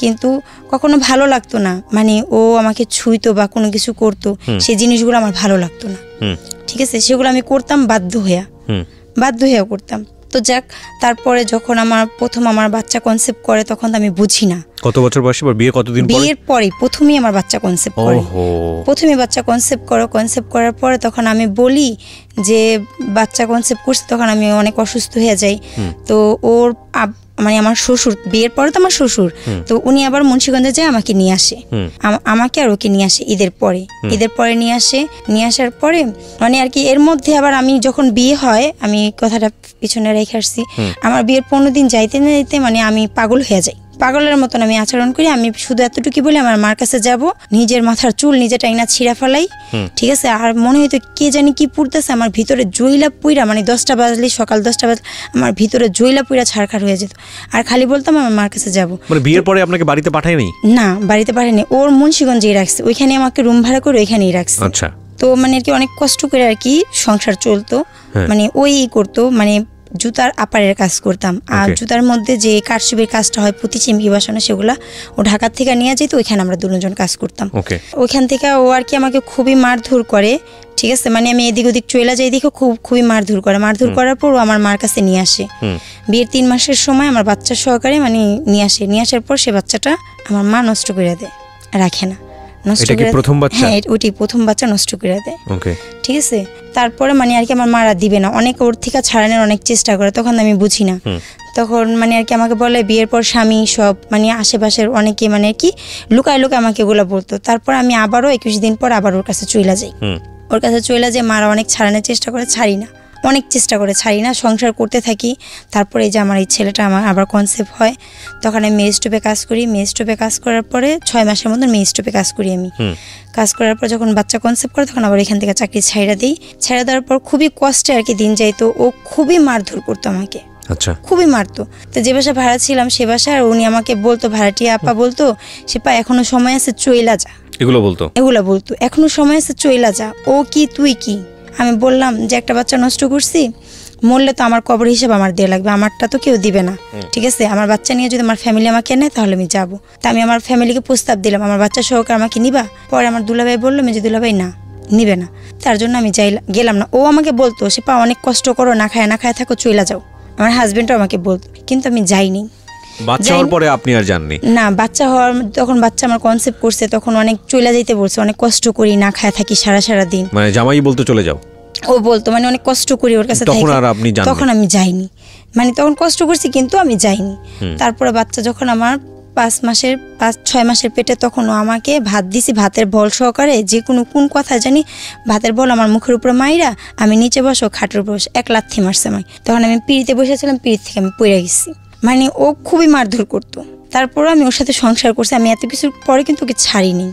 কিন্তু কখনো ভালো লাগতো না, মানে ও আমাকে ছুঁইতো বা কোনো কিছু করতো, সেই জিনিসগুলো আমার ভালো লাগতো না। ঠিক আছে, সেগুলো আমি করতাম বাধ্য হইয়া করতাম। তো যাক, তারপরে যখন প্রথম আমার বাচ্চা কনসেপ্ট করে তখন তো আমি বুঝি না। কত বছর বয়সে, বিয়ে কতদিন পরে? বিয়ের পরে প্রথমেই আমার বাচ্চা কনসেপ্ট করে। প্রথমে বাচ্চা কনসেপ্ট করার পরে তখন আমি বলি যে বাচ্চা কনসেপ্ট করছে, তখন আমি অনেক অসুস্থ হয়ে যাই। তো ওর মানে আমার শ্বশুর, বিয়ের পরে তো আমার শ্বশুর, তো উনি আবার মুন্সিগঞ্জে যায় আমাকে নিয়ে আসে, আমাকে আর ওকে নিয়ে আসে ঈদের পরে নিয়ে আসার পরে মানে আর কি এর মধ্যে আবার আমি যখন বিয়ে হয়, আমি কথাটা পিছনে রেখে আসছি, আমার বিয়ের 15 দিন যাইতে না যাইতে মানে আমি পাগল হয়ে যাই, পাগলের মতন আমি আচরণ করি। আমি শুধু এতটুকু বলি আমার মার কাছে যাব, নিজের মাথার চুল নিজে টাইনা ছিঁড়া ফেলাই, ঠিক আছে। আর মনে হইতো কে জানি কি পুড়তেছে আমার ভিতরে, জইলা পুইরা, মানে 10টা বাজলে, সকাল 10টা বাজলে আমার ভিতরে জইলা পুইরা ছাড়খাড় হয়ে যেত। আর খালি বলতাম আমার মার কাছে যাব। মানে বিয়ের পরে আপনাকে বাড়িতে পাঠায়নি? না, বাড়িতে পাঠায়নি, ওর মুন্সিগঞ্জেই রাখছে, ওইখানে আমাকে রুম ভাড়া করে ওইখানেই রাখছে। আচ্ছা। তো মানে আর কি অনেক কষ্ট করে আর কি সংসার চলতো, মানে ওই করতো, মানে জুতার আপারের কাজ করতাম। আর জুতার মধ্যে যে কারচুপির কাজটা হয়, পুঁতি চিমকি বসানো, সেগুলা ও ঢাকার থেকে নিয়ে যেত, ওইখানে আমরা দুজন কাজ করতাম। ওইখান থেকে ও আর কি আমাকে খুবই মারধর করে, ঠিক আছে। মানে আমি এদিক ওদিক চলে যাই দেখে খুবই মারধর করার পর ও আমার মার কাছে নিয়ে আসে। বিয়ের 3 মাসের সময় আমার বাচ্চা সহকারে মানে নিয়ে আসার পর সে বাচ্চাটা আমার মা নষ্ট করে দেয়, রাখে না, নষ্ট করে। প্রথম বাচ্চা? হ্যাঁ, ওইটি প্রথম বাচ্চা নষ্ট করে দেয়। ঠিক আছে। তারপরে মানে আর কি আমার মারা দিবে না, অনেক ওর থেকে ছাড়ানোর অনেক চেষ্টা করে, তখন আমি বুঝি না। তখন মানে আর কি আমাকে বলে বিয়ের পর স্বামী সব, মানে আশেপাশের অনেকে মানে কি লুকায় আমাকে এগুলো বলতো। তারপর আমি আবারও 21 দিন পর আবার ওর কাছে চলে যাই, মারা অনেক ছাড়ানোর চেষ্টা করে, ছাড়ি না, সংসার করতে থাকি। তারপরে এই যে আমার এই ছেলেটা আমার আবার কনসেপ্ট হয়, তখন আমি মেয়ে স্টোভে কাজ করি। মেয়ে স্টোভে কাজ করার পরে 6 মাসের মতন মেয়ে স্টোভে কাজ করি আমি। কাজ করার পর যখন বাচ্চা কনসেপ্ট করে, তখন আবার এখান থেকে চাকরি ছাইড়া দেওয়ার পর খুবই কষ্টে আর কি দিন যাইতো। ও খুবই মারধর করতো আমাকে, খুবই মারতো। তো যে বাসা ভাড়া ছিলাম সে বাসায় উনি আমাকে বলতো, ভাড়াটিয়া আপা বলতো, সে পা এখনো সময় আছে চইলা যা, এগুলো বলতো, এখনো সময় আছে চইলা যা। ও কি তুই কি? আমি বললাম যে একটা বাচ্চা নষ্ট করছি, মরলে তো আমার কবর হিসেবে আমার দেয়া লাগবে, আমারটা তো কেউ দিবে না, ঠিক আছে। আমার বাচ্চা নিয়ে যদি আমার ফ্যামিলি আমাকে নেয় তাহলে আমি যাবো। তা আমি আমার ফ্যামিলিকে প্রস্তাব দিলাম, আমার বাচ্চা সহকারে আমাকে নিবা? পরে আমার দুলাভাই বললো, মেজে দুলাভাই না, নিবে না। তার জন্য আমি গেলাম না। ও আমাকে বলতো, সে পা অনেক কষ্ট করো, না খায় থাকো, চইলা যাও। আমার হাজবেন্ডও আমাকে বলতো, কিন্তু আমি যাইনি। বাচ্চা হওয়ার পরে আপনি আর যাননি? না, তখন বাচ্চা আমার কনসেপ্ট করছে, তখন অনেক চইলা যাইতে বলছে, অনেক কষ্ট করি, না খায় থাকি সারা দিন। মানে জামাই বলতো চলে যাও? ও বলতো, মানে অনেক কষ্ট করি ওর কাছে, তখন আমি যাইনি, মানে তখন কষ্ট করছি কিন্তু আমি যাইনি। তারপরে বাচ্চা যখন আমার 5-6 মাসের পেটে, তখন ও আমাকে ভাত দিছি, ভাতের বল সহকারে, যে কোন কথা জানি, ভাতের বল আমার মুখের উপরে মাইরা, আমি নিচে বসো, খাটের উপর বসে 1 লাথি মারছে আমায়। তখন আমি পিড়িতে বসেছিলাম, পিড়ি থেকে আমি পড়ে গেছি। মানে ও খুবই মারধর করতো। তারপরে আমি ওর সাথে সংসার করছি, আমি এত কিছুর পরে কিন্তু ওকে ছাড়িনি।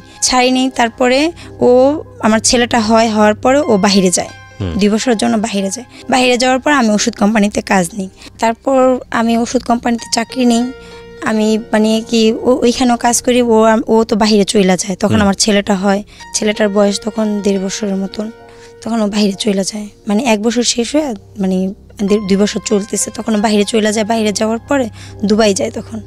তারপরে ও আমার ছেলেটা হওয়ার পরে ও বাহিরে যায়, 2 বছরের জন্য বাহিরে যাওয়ার পর আমি ওষুধ কোম্পানিতে কাজ নিই। তারপর আমি ওষুধ কোম্পানিতে চাকরি নিই, আমি মানে কি ওইখানেও কাজ করি। ও তো বাহিরে চলে যায়, তখন আমার ছেলেটার বয়স তখন 1.5 বছরের মতন, তখন ও বাহিরে চলে যায়। মানে 1 বছর শেষ হয়ে মানে 2 বছর চলতেছে, তখন বাহিরে চলে যায়। বাহিরে যাওয়ার পরে দুবাই যায়, তখন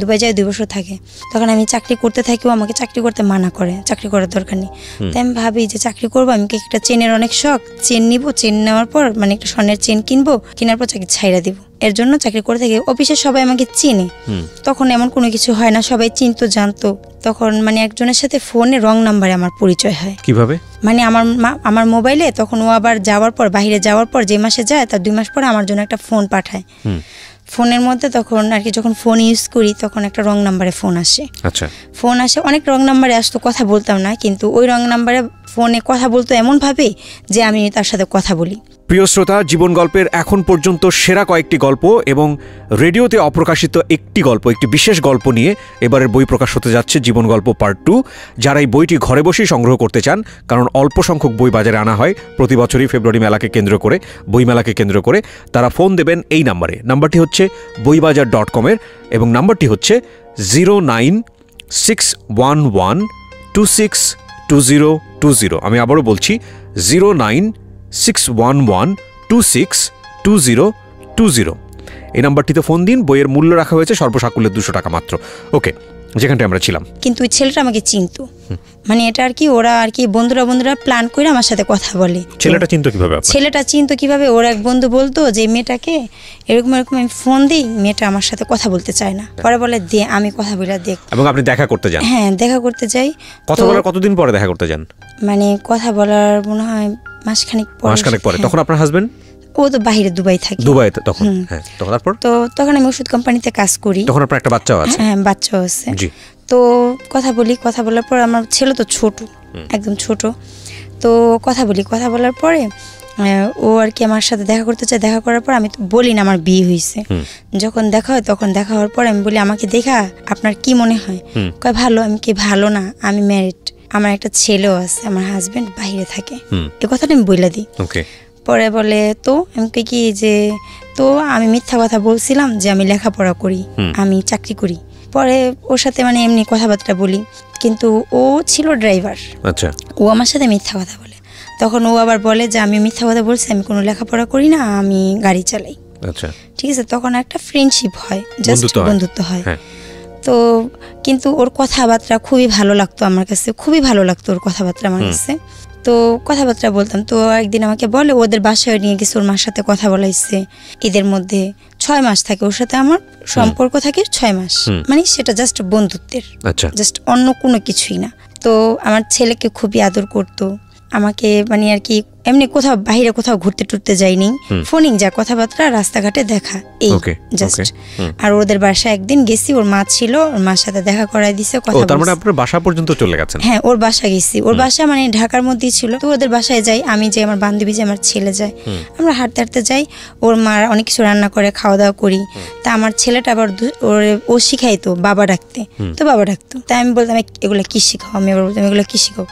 দুবাই যায় 2 বছর থাকে। তখন আমি চাকরি করতে থাকি, ও আমাকে চাকরি করতে মানা করে, চাকরি করার দরকার নেই। তাই আমি ভাবি যে চাকরি করবো, আমি একটা চেনের অনেক শখ, চেন নিব, চেন নেওয়ার পর মানে একটা স্বর্ণের চেন কিনবো, কেনার পর চাকরি ছাইড়া দিব। এর জন্য চাকরি করে থাকি। অফিসে সবাই আমাকে চিনে, তখন এমন কোনো কিছু হয় না, সবাই চিনতো, জানতো। তখন মানে একজনের সাথে ফোনে রং নাম্বারে আমার পরিচয় হয়। কিভাবে? মানে আমার মোবাইলে তখন ও আবার বাহিরে যাওয়ার পর, যে মাসে যায় তার 2 মাস পরে আমার জন্য একটা ফোন পাঠায়। ফোনের মধ্যে তখন আর কি যখন ফোন ইউজ করি, তখন একটা রং নাম্বারে ফোন আসে। ফোন আসে, অনেক রং নাম্বারে আসতো, কথা বলতাম না, কিন্তু ওই রং নাম্বারে ফোনে কথা বলতো এমন ভাবে যে আমি তার সাথে কথা বলি। প্রিয় শ্রোতা, জীবন গল্পের এখন পর্যন্ত সেরা কয়েকটি গল্প এবং রেডিওতে অপ্রকাশিত একটি গল্প, একটি বিশেষ গল্প নিয়ে এবারের বই প্রকাশ হতে যাচ্ছে জীবন গল্প পার্ট 2। যারা এই বইটি ঘরে বসেই সংগ্রহ করতে চান, কারণ অল্প সংখ্যক বই বাজারে আনা হয় প্রতি বছরই ফেব্রুয়ারি মেলাকে কেন্দ্র করে, বইমেলাকে কেন্দ্র করে, তারা ফোন দেবেন এই নাম্বারটি হচ্ছে boibajar.com-এর, এবং নাম্বারটি হচ্ছে 09611262020। আমি আবারও বলছি 09611262020। এই নাম্বারটিতে ফোন দিন। বইয়ের মূল্য রাখা হয়েছে সর্বসাকুল্যে 200 টাকা মাত্র। ওকে, যেখানটা আমরা ছিলাম, কিন্তু ওই ছেলেটা আমাকে চিনতো। মানে এটা আর কি ওরা আর কি বন্ধুরা প্ল্যান করে আমার সাথে কথা বলে। ছেলেটা চিনতো কিভাবে আপনার? ছেলেটা চিনতো কিভাবে, ওর এক বন্ধু বলতো যে মেয়েটাকে এরকম আমি ফোন দিই, মেয়েটা আমার সাথে কথা বলতে চায় না, পরে বলে দে আমি কথা বলে দেখ। এবং আপনি দেখা করতে যান? হ্যাঁ দেখা করতে যাই। কথা বলার কতদিন পরে দেখা করতে যান? মানে কথা বলার মনে হয় মাসখানেক পরে। তখন আপনার হাজবেন্ড? ও তো বাইরে দুবাই থাকে। দুবাইতে তখন? হ্যাঁ। তারপর? তো তখন আমি ওষুধ কোম্পানিতে কাজ করি। তখন আপনার একটা বাচ্চাও আছে? হ্যাঁ বাচ্চাও আছে। জি। তো কথা বলার পর আমার ছেলে তো ছোট, একদম ছোট। তো কথা বলার পরে ও আর কি আমার সাথে দেখা করতে চায়। দেখা করার পর আমি তো বলি না আমার বিয়ে হয়েছে। যখন দেখা হয় তখন দেখা হওয়ার পর আমি বলি আমাকে দেখা আপনার কি মনে হয়? কয় ভালো। আমি কি ভালো না, আমি ম্যারিড, আমার একটা ছেলেও আছে, আমার হাজবেন্ড বাইরে থাকে, এ কথাটা আমি বলে দিই। পরে বলে তো আমি কি যে তো আমি মিথ্যা কথা বলছিলাম যে আমি লেখাপড়া করি, আমি চাকরি করি। পরে ওর সাথে মানে এমনি কথাবার্তা বলি, কিন্তু ও ছিল ড্রাইভার। আচ্ছা। ও আমার সাথে মিথ্যা কথা বলে। তখন ও আবার বলে যে আমি মিথ্যা কথা বলছি, আমি কোনো লেখাপড়া করি না, আমি গাড়ি চালাই। আচ্ছা ঠিক আছে। তখন একটা ফ্রেন্ডশিপ হয়, জাস্ট বন্ধুত্ব হয়। তো কিন্তু ওর কথাবার্তা খুবই ভালো লাগতো আমার কাছে, খুবই ভালো লাগতো ওর কথাবার্তা আমার কাছে। তো কথাবার্তা বলতাম। তো একদিন আমাকে বলে ওদের বাসায় নিয়ে গেছে, ওর মার সাথে কথা বলাইছে। এদের মধ্যে 6 মাস থাকে ওর সাথে আমার সম্পর্ক থাকে, 6 মাস। মানে সেটা জাস্ট বন্ধুত্বের, জাস্ট অন্য কোনো কিছুই না। তো আমার ছেলেকে খুবই আদর করতো আমাকে, মানে আর কি এমনি কোথাও বাইরে কোথাও ঘুরতে টুরতে যাইনি, ফোনিং যা কথাবার্তা রাস্তাঘাটে দেখা এই জাস্ট। আর ওদের বাসায় একদিন গেছি, ওর মা ছিল, ওর মার সাথে দেখা করাই দিছে, কথা বলছি। তার মানে আপনার বাসা পর্যন্ত চলে গেছেন? হ্যাঁ ওর বাসা গেছি। ওর বাসা মানে ঢাকার মধ্যেই ছিল। তো ওদের বাসায় যাই, আমি যাই, আমার বান্ধবী যাই, আমার ছেলে যায়, আমরা হাঁটতে হাঁটতে যাই। ওর মা অনেক কিছু রান্না করে, খাওয়া দাওয়া করি। তা আমার ছেলেটা আবার ও শিখাইতো বাবা ডাকতে, তো বাবা ডাকতো। তাই আমি বলতাম এগুলা কি শিখাও? আমি আবার বলতাম এগুলা কি শিখাও?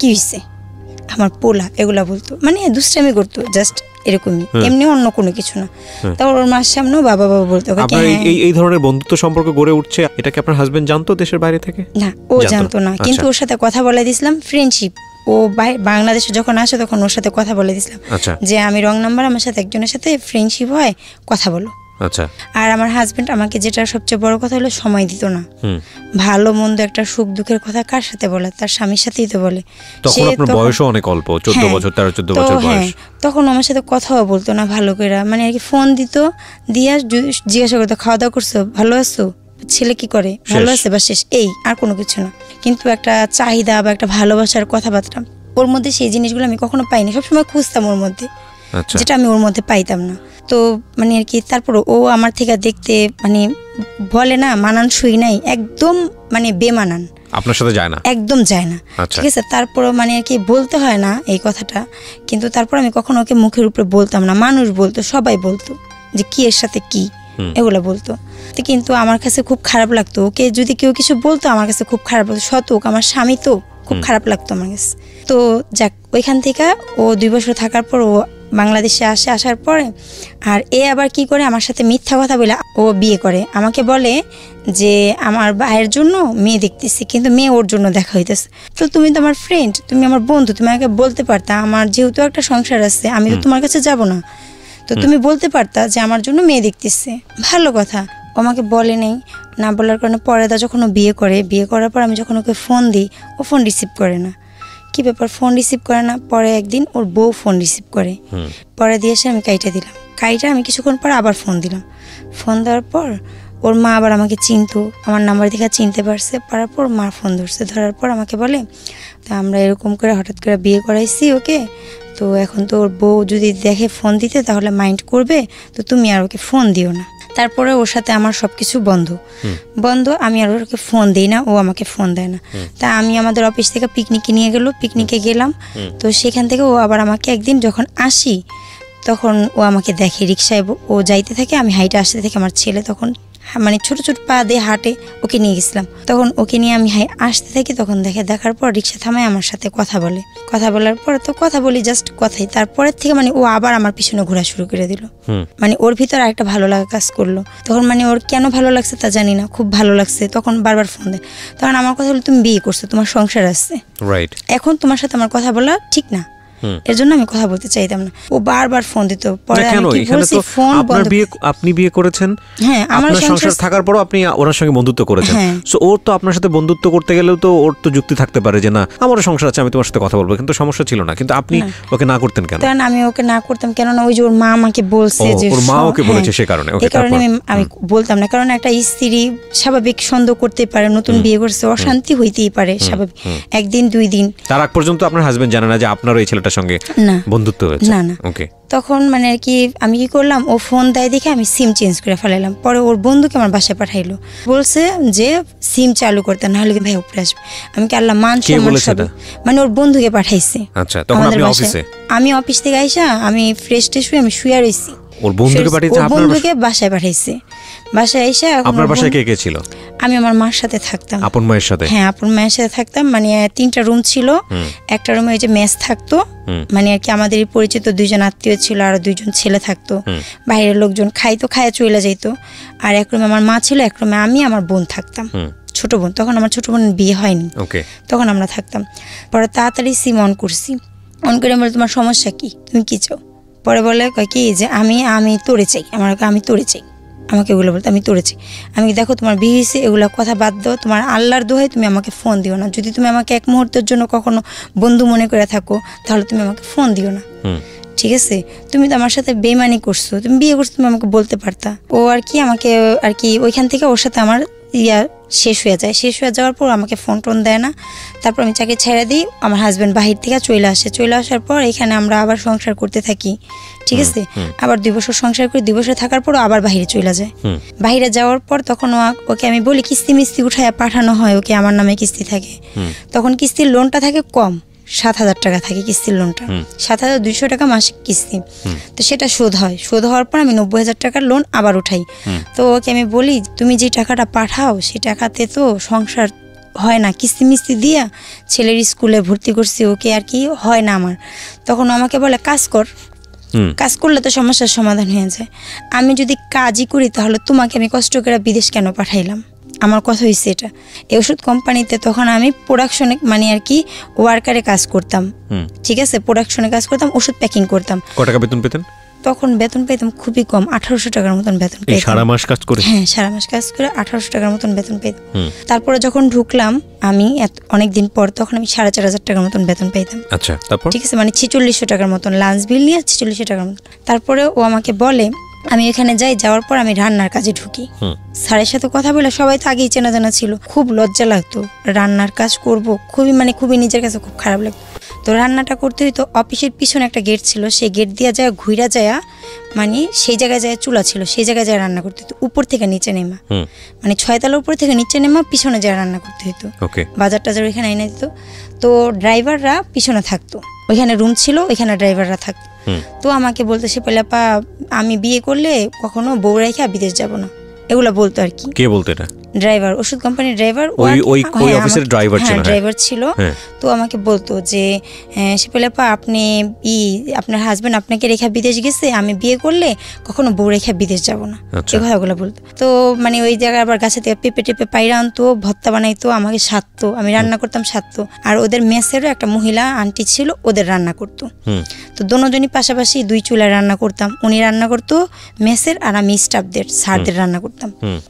কি হয়েছে আমার পোলা, এগুলা বলতো, মানে দুষ্টামি করতো, জাস্ট এরকমই, এমনি অন্য কোনো কিছু না। তারপর ওর মার সামনেও বাবা বলতো। এই ধরনের বন্ধুত্ব সম্পর্ক গড়ে উঠছে, এটা কি আপনার হাজবেন্ড জানতো দেশের বাইরে থেকে? না, ও জানতো না, কিন্তু ওর সাথে কথা বলে দিয়েছিলাম, ফ্রেন্ডশিপ। ও বাংলাদেশে যখন আসে তখন ওর সাথে কথা বলে দিয়েছিলাম যে আমি রং নাম্বার, আমার সাথে একজনের সাথে ফ্রেন্ডশিপ হয়, কথা বলো। আচ্ছা। আর আমার হাজবেন্ড আমাকে যেটা সবচেয়ে বড় কথা হলো সময় দিত না। ভালো মন্দ একটা সুখ দুঃখের কথা কার সাথে বলে? তার স্বামীর সাথেই তো বলে। তখন আপনার বয়সও অনেক অল্প, 14 বছর 13-14 বছর বয়স। তখন আমার সাথে কথাও বলতো না ভালো করে, মানে আর কি ফোন দিত, দিয়া জিজ্ঞাসা করতো খাওয়া দাওয়া করছো, ভালো আছো, ছেলে কি করে, ভালো আছে, বা শেষ, এই, আর কোনো কিছু না। কিন্তু একটা চাহিদা বা একটা ভালোবাসার কথাবার্তা ওর মধ্যে, সেই জিনিসগুলো আমি কখনো পাইনি। সবসময় খুঁজতাম ওর মধ্যে, যেটা আমি ওর মধ্যে পাইতাম না। তো মানে আর কি তারপর ও আমার থেকে দেখতে মানে বলে না মানানসই নাই, একদম মানে বেমানান, আপনার সাথে যায় না, একদম যায় না। ঠিক আছে। তারপরও মানে আর কি বলতে হয় না এই কথাটা, কিন্তু তারপর আমি কখনো ওকে মুখের উপরে বলতাম না। মানুষ বলতো, সবাই বলতো যে কি এর সাথে কি, এগুলো বলতো। কিন্তু আমার কাছে খুব খারাপ লাগতো, ওকে যদি কেউ কিছু বলতো আমার কাছে খুব খারাপ লাগতো। শতক আমার স্বামী, তো খুব খারাপ লাগতো আমার কাছে। তো যাক, ওইখান থেকে ও 2 বছর থাকার পর ও বাংলাদেশে আসার পরে আর এ আবার কি করে আমার সাথে মিথ্যা কথা বলে ও বিয়ে করে। আমাকে বলে যে আমার ভাইয়ের জন্য মেয়ে দেখতেছি, কিন্তু মেয়ে ওর জন্য দেখা হইতেছে। তো তুমি তো আমার ফ্রেন্ড, তুমি আমার বন্ধু, তুমি আমাকে বলতে পারতা, আমার যেহেতু একটা সংসার আছে, আমি তো তোমার কাছে যাব না, তো তুমি বলতে পারতা যে আমার জন্য মেয়ে দেখতেছে, ভালো কথা। ও আমাকে বলে নেই, না বলার কারণে পরে যখন ও বিয়ে করার পর আমি যখন ওকে ফোন দিই, ও ফোন রিসিভ করে না। কি ব্যাপার, ফোন রিসিভ করে না? পরে একদিন ওর বউ ফোন রিসিভ করে, পরে দিয়ে এসে আমি কাইটা দিলাম। আমি কিছুক্ষণ পর আবার ফোন দিলাম। ফোন দেওয়ার পর ওর মা আবার আমাকে চিনতো, আমার নাম্বার দেখে চিনতে পারছে, পারার পর মা ফোন ধরছে। ধরার পর আমাকে বলে তা আমরা এরকম করে হঠাৎ করে বিয়ে করাইছি ওকে, তো এখন তো ওর বউ যদি দেখে ফোন দিতে তাহলে মাইন্ড করবে, তো তুমি আর ওকে ফোন দিও না। তারপরে ওর সাথে আমার সবকিছু বন্ধ, আমি আর ওকে ফোন দিই না, ও আমাকে ফোন দেয় না। তা আমি আমাদের অফিস থেকে পিকনিকে নিয়ে গেল, পিকনিকে গেলাম। তো সেখান থেকে ও আবার আমাকে একদিন যখন আসি তখন ও আমাকে দেখে, রিক্সায় ও যাইতে থাকে, আমি হাইটে আসতে থাকি। আমার ছেলে তখন মানে ছোট ছোট পা দিয়ে হাঁটে, ওকে নিয়ে গেছিলাম। তখন ওকে নিয়ে আমি আসতে থাকি, তখন দেখার পর রিক্সা থামায়, আমার সাথে কথা বলার পর তো কথা বলি, জাস্ট কথাই। তারপরের থেকে মানে ও আবার আমার পিছনে ঘোরা শুরু করে দিল। মানে ওর ভিতরে একটা ভালো লাগা কাজ করলো। তখন মানে ওর কেন ভালো লাগছে তা জানি না, খুব ভালো লাগছে। তখন বারবার ফোন দেয়। তখন আমার কথা হলো তুমি বিয়ে করছো, তোমার সংসার আছে, এখন তোমার সাথে আমার কথা বলা ঠিক না, এর জন্য আমি কথা বলতে চাইতাম না। ও বারবার ফোন দিত, পরে কেন আমি কি এখানে বলছি তো ফোন আপনার বন্ধ। বিয়ে, আপনি বিয়ে করেছেন, হ্যাঁ আমার আপনার সংসার থাকার পরও আপনি ওনার সঙ্গে বন্ধুত্ব করেছেন, হ্যাঁ। সো ওর তো আপনার সাথে বন্ধুত্ব করতে গেলেও তো ওর তো যুক্তি থাকতে পারে যে না আমারও সংসার আছে, আমি তোমার সাথে কথা বলবো, কিন্তু সমস্যা ছিল না, কিন্তু আপনি ওকে না করতেন কেন? তখন আমি ওকে না করতাম, কেননা ওই যে ওর মা আমাকে বলছে যে ওর মা ওকে বলেছে সে কারণে, এই কারণে আমি বলতাম না, কারণ একটা স্ত্রী স্বাভাবিক সন্দেহ করতে পারে, নতুন বিয়ে করছে, অশান্তি হইতেই পারে স্বাভাবিক, একদিন 2 দিন। তার আগ পর্যন্ত আপনার হাজবেন্ড জানে না যে আপনার এই ছেলেটার সঙ্গে না বন্ধুত্ব হয়েছে? না না। ওকে। তখন মানে আর কি আমি কি করলাম, ও ফোন দেয় দেখে আমি সিম চেঞ্জ করে ফেলাইলাম। পরে ওর বন্ধুকে আমার বাসায় পাঠাইলো, বলছে যে সিম চালু করতে, না হলে ভাই উপরে আসবে। আমি কি আল্লাহ মান সম্মান সব, মানে ওর বন্ধুকে পাঠাইছে। আচ্ছা, তখন আপনি অফিসে? আমি অফিস থেকে আইসা আমি ফ্রেশ ট্রেশ হয়ে আমি শুয়ে রইছি। ওর বন্ধুকে পাঠিয়েছে? ওর বন্ধুকে বাসায় পাঠাইছে। বাসায় আইসা আপনার বাসায় কে কে ছিল? আমি আমার মার সাথে থাকতাম। আপন মায়ের সাথে? হ্যাঁ আপন মায়ের সাথে থাকতাম। মানে 3টা রুম ছিল, একটা রুমে ওই যে মেস থাকতো, মানে আর কি আমাদের পরিচিত 2জন আত্মীয় ছিল, আর 2জন ছেলে থাকতো, বাইরের লোকজন খাইতো, খায় চলে যাইতো। আর এক রুমে আমার মা ছিল, এক রুমে আমি আমার বোন থাকতাম, ছোট বোন। তখন আমার ছোট বোনের বিয়ে হয়নি, তখন আমরা থাকতাম। পরে তাড়াতাড়ি সিম অন করছি, অন করে বলে তোমার সমস্যা কি, তুমি কি চাও? পরে বলে কয় কি যে আমি তোরে চাই, আমি তোরে চাই, আমাকে এগুলো বলতে আমি তোরে চাই। আমি দেখো তোমার বিয়ে হয়েছে, এগুলো কথা বাদ দাও, তোমার আল্লাহর দোহাই তুমি আমাকে ফোন দিও না। যদি তুমি আমাকে এক মুহূর্তের জন্য কখনো বন্ধু মনে করে থাকো, তাহলে তুমি আমাকে ফোন দিও না, ঠিক আছে? তুমি তো আমার সাথে বেইমানি করছো, তুমি বিয়ে করছো, তুমি আমাকে বলতে পারতা। ও আর কি আমাকে আর কি ওইখান থেকে ওর সাথে আমার শেষ হয়ে যায়। শেষ হয়ে যাওয়ার পর আমাকে ফোন টোন দেয় না। তারপর আমি চাকরি ছেড়ে দিই, আমার হাজব্যান্ড বাহির থেকে চলে আসে। চলে আসার পর এখানে আমরা আবার সংসার করতে থাকি, ঠিক আছে? আবার 2 বছর সংসার করি, 2 বছর থাকার পর আবার বাহিরে চলে যায়। বাহিরে যাওয়ার পর তখন ওকে আমি বলি কিস্তি মিস্তি উঠায় পাঠানো হয়, ওকে আমার নামে কিস্তি থাকে। তখন কিস্তির লোনটা থাকে কম, 7,000 টাকা থাকে কিস্তির লোনটা, 7,200 টাকা মাসিক কিস্তি। তো সেটা শোধ হয়, শোধ হওয়ার পর আমি 90,000 টাকার লোন আবার উঠাই। তো ওকে আমি বলি তুমি যে টাকাটা পাঠাও সেই টাকাতে তো সংসার হয় না, কিস্তি মিস্তি দিয়া ছেলের স্কুলে ভর্তি করছি, ওকে আর কি হয় না আমার। তখন আমাকে বলে কাজ কর, কাজ করলে তো সমস্যার সমাধান হয়ে যায়। আমি যদি কাজই করি তাহলে তোমাকে আমি কষ্ট করে বিদেশ কেন পাঠাইলাম? আমার কথা হয়েছে এটা। এই ওষুধ কোম্পানিতে তখন আমি প্রোডাকশনে মানে আর কি ওয়ার্কারে কাজ করতাম, ঠিক আছে? প্রোডাকশনে কাজ করতাম, ওষুধ প্যাকিং করতাম। কত টাকা বেতন পেতেন? তখন বেতন পেতাম খুবই কম, 1800 টাকার মতন বেতন পেতাম। সারা মাস কাজ করে? হ্যাঁ সারা মাস কাজ করে 1800 টাকার মতন বেতন পেতাম। তারপরে যখন ঢুকলাম আমি অনেকদিন পর, তখন আমি 4,500 টাকার মতন বেতন পেতাম। আচ্ছা, তারপর? ঠিক আছে, মানে 4600 টাকার মতন লাঞ্চ বিল নিয়ে 4600 টাকার মতন। তারপরে ও আমাকে বলে, আমি এখানে যাওয়ার পর আমি রান্নার কাজে ঢুকি। স্যারের সাথে কথা বলে, সবাই তো আগেই চেনা জানা ছিল, খুব লজ্জা লাগতো রান্নার কাজ করব, খুবই নিজের কাছে খুব খারাপ লাগতো। তো রান্নাটা করতে হইতো, অফিসের পিছনে একটা গেট ছিল, সেই গেট দিয়ে যায় ঘুরা যায়, মানে সেই জায়গায় যায় চুলা ছিল, সেই জায়গায় যায় রান্না করতে হতো, উপর থেকে নিচে নেমা, মানে 6 তলার উপর থেকে নিচে নেমা পিছনে যায় রান্না করতে হতো। বাজার টাজার ওইখানে এনে দিত। তো ড্রাইভাররা পিছনে থাকতো, ওইখানে রুম ছিল, ওইখানে ড্রাইভাররা থাকতো। তো আমাকে বলতে সে পেলাপা আমি বিয়ে করলে কখনো বউ রেখে বিদেশ যাব না, এগুলা বলতো আর কি। কে বলতো এটা? ড্রাইভার, ওষুধ কোম্পানির ড্রাইভার, ওই অফিসের ড্রাইভার ছিল। ড্রাইভার ছিল। তো আমাকে বলতো যে শিপেলাপা আপনি আপনার হাজবেন্ড আপনাকে রেখা বিদেশ গেছে, আমি বিয়ে করলে কখনো বউ রেখা বিদেশ যাব না, এই কথাগুলো বলতো। তো মানে ওই জায়গায় আবার গাছে থেকে পেঁপে টেপে পায়রা আনতো, ভর্তা বানাইতো, আমাকে সাধতো, আমি রান্না করতাম সাধতো। আর ওদের মেসেরও একটা মহিলা আন্টি ছিল, ওদের রান্না করতো। তো দুজনই পাশাপাশি 2 চুলায় রান্না করতাম, উনি রান্না করতো মেসের, আর আমি স্টাফদের স্যারদের রান্না করতাম।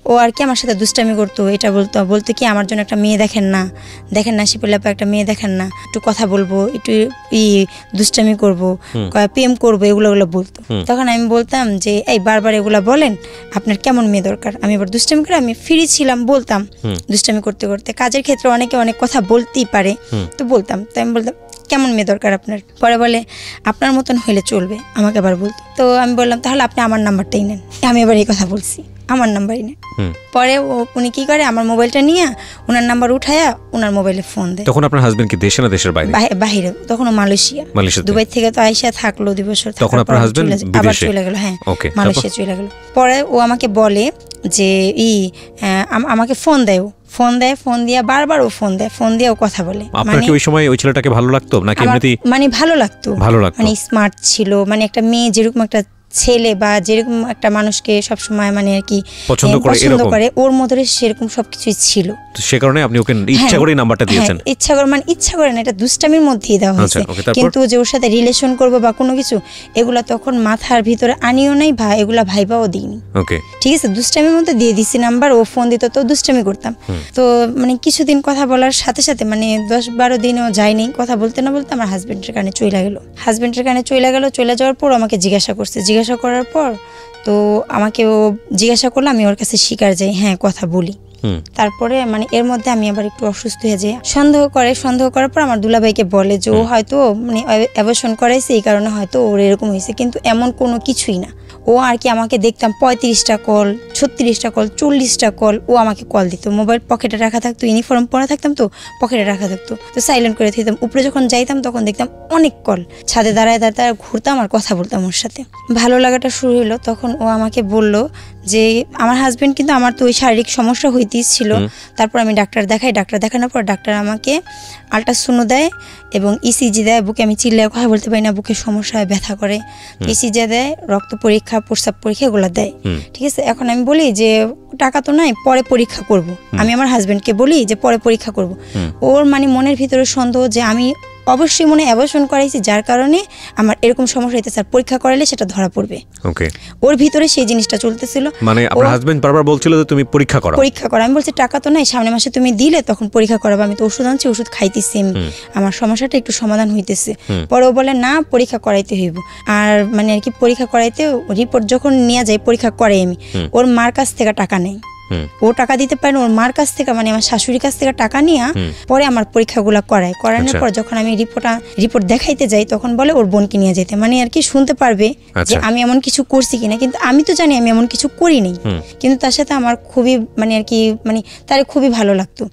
ও আর কি আমার সাথে দুষ্টামি করতো, এটা বলতো কি আমার জন্য একটা মেয়ে দেখেন না শিপেলাপা, একটা মেয়ে দেখেন না, একটু কথা বলবো, একটু দুষ্টামি করবো, প্রেম করবো, এগুলো বলতো। তখন আমি বলতাম যে এই বারবার এগুলা বলেন, আপনার কেমন মেয়ে দরকার? আমি এবার দুষ্টামি করে, আমি ফ্রি ছিলাম, বলতাম দুষ্টামি করতে করতে। কাজের ক্ষেত্রে অনেকে অনেক কথা বলতেই পারে, তো বলতাম। তো আমি বলতাম কেমন মেয়ে দরকার আপনার? পরে বলে আপনার মতন হইলে চলবে, আমাকে আবার বলতো। তো আমি বললাম তাহলে আপনি আমার নাম্বারটাই নেন। আমি এবার এই কথা বলছি, আমার নাম্বারই নেন। পরে উনি কি করে, আমার মোবাইলটা নিয়ে ওনার নাম্বার উঠায়া ওনার মোবাইলে ফোন দেয়। তখন আপনার হাজবেন্ড কি দেশে না দেশের বাইরে? বাইরে, তখন মালয়েশিয়া। দুবাই থেকে তো আইসা থাকলো 2 বছর, তখন আপনার হাজবেন্ড আবার চলে গেল। হ্যাঁ, মালয়েশিয়া চলে গেল। পরে ও আমাকে বলে যে আমাকে ফোন দিয়ে বারবার ও ফোন দিয়ে ও কথা বলে। আপনার কি ওই সময় ওই ছেলেটাকে ভালো লাগতো নাকি এমনিতেই? মানে ভালো লাগতো, মানে স্মার্ট ছিল, মানে একটা মেয়ে যেরকম একটা ছেলে বা যেরকম একটা মানুষকে সবসময় মানে আর কি পছন্দ করে ওর মধ্যে সেরকম সবকিছুই ছিল। তো সে কারণে আপনি ওকে ইচ্ছা করে নাম্বারটা দিয়েছেন? ইচ্ছা করে না, এটা দুষ্টামির মধ্যেই দেওয়া হয়েছে। কিন্তু যে ওর সাথে রিলেশন করবো বা কোনো কিছু এগুলা তখন মাথার ভিতরে আনিও নাই, এগুলা ভাইবাও দিইনি। ঠিক আছে, দুষ্টামির মধ্যে দিয়ে দিছি নাম্বার। ও ফোন দিত তো দুষ্টামি করতাম। তো মানে কিছুদিন কথা বলার সাথে সাথে মানে 10-12 দিনও যায়নি, কথা বলতে না বলতে আমার হাজবেন্ডের কানে চলে গেল। চলে যাওয়ার পর আমাকে জিজ্ঞাসা করার পর তো আমাকে ও জিজ্ঞাসা করলো, আমি ওর কাছে স্বীকার যাই, হ্যাঁ কথা বলি। তারপরে মানে এর মধ্যে আমি আবার একটু অসুস্থ হয়ে যাই। সন্দেহ করার পর আমার দুলাভাইকে বলে যে ও হয়তো মানে অ্যাবর্শন করাইছে, এই কারণে হয়তো ওর এরকম হয়েছে, কিন্তু এমন কোনো কিছুই না। ও আর কি আমাকে দেখতাম 35টা কল, 36টা কল, 40টা কল ও আমাকে কল দিত। মোবাইল পকেটে রাখা থাকতো, ইউনিফর্ম পরা থাকতাম তো পকেটে রাখা থাকতো, তো সাইলেন্ট করে দিতাম। উপরে যখন যাইতাম তখন দেখতাম অনেক কল, ছাদে দাঁড়ায় ঘুরতাম আর কথা বলতাম ওর সাথে। ভালো লাগাটা শুরু হলো তখন ও আমাকে বলল যে আমার হাজবেন্ড কিন্তু আমার তো ওই শারীরিক সমস্যা হইতেই ছিল। তারপর আমি ডাক্তার দেখানোর পর ডাক্তার আমাকে আল্ট্রাসাউন্ড দেয় এবং ইসিজি দেয়। বুকে আমি চিল্লায় কথা বলতে পারি না, বুকে সমস্যা হয়, ব্যথা করে। ইসিজি দেয়, রক্ত পরীক্ষা, প্রস্রাব পরীক্ষা এগুলো দেয়। ঠিক আছে, এখন আমি বলি যে টাকা তো নাই, পরে পরীক্ষা করব। আমি আমার হাজবেন্ডকে বলি যে পরে পরীক্ষা করব। ওর মানে মনের ভিতরে সন্দেহ যে আমি অবশ্যই মনে অ্যাবর্শন করাইছি, যার কারণে আমার এরকম সমস্যা হইতেছে, আর পরীক্ষা করাইলে সেটা ধরা পড়বে। ওর ভিতরে সেই জিনিসটা চলতেছিল। মানে আপনার হাজবেন্ড বারবার বলছিল যে তুমি পরীক্ষা করো। আমি বলছি টাকা তো নাই, সামনের মাসে তুমি দিলে তখন পরীক্ষা করাবো। আমি তো ওষুধ আনছি, ওষুধ খাইতেছি, আমার সমস্যাটা একটু সমাধান হইতেছে। পরে ও বলে না, পরীক্ষা করাইতে হইব। আর মানে আর কি পরীক্ষা করাইতে রিপোর্ট যখন নিয়ে যায়, পরীক্ষা করাই আমি, ওর মার কাছ থেকে টাকা নেই। ও টাকা দিতে পারে না, ওর মার কাছ থেকে মানে আমার শাশুড়ির কাছ থেকে টাকা নিয়ে পরে আমার পরীক্ষাগুলো করানোর পর যখন আমি রিপোর্ট দেখাইতে যাই তখন বলে ওর বোনকে নিয়ে যেতে, মানে আর কি শুনতে পারবে যে আমি এমন কিছু করছি কিনা। কিন্তু আমি তো জানি আমি এমন কিছু করিনি, কিন্তু তার সাথে আমার খুবই মানে আর কি মানে তার খুবই ভালো লাগতো।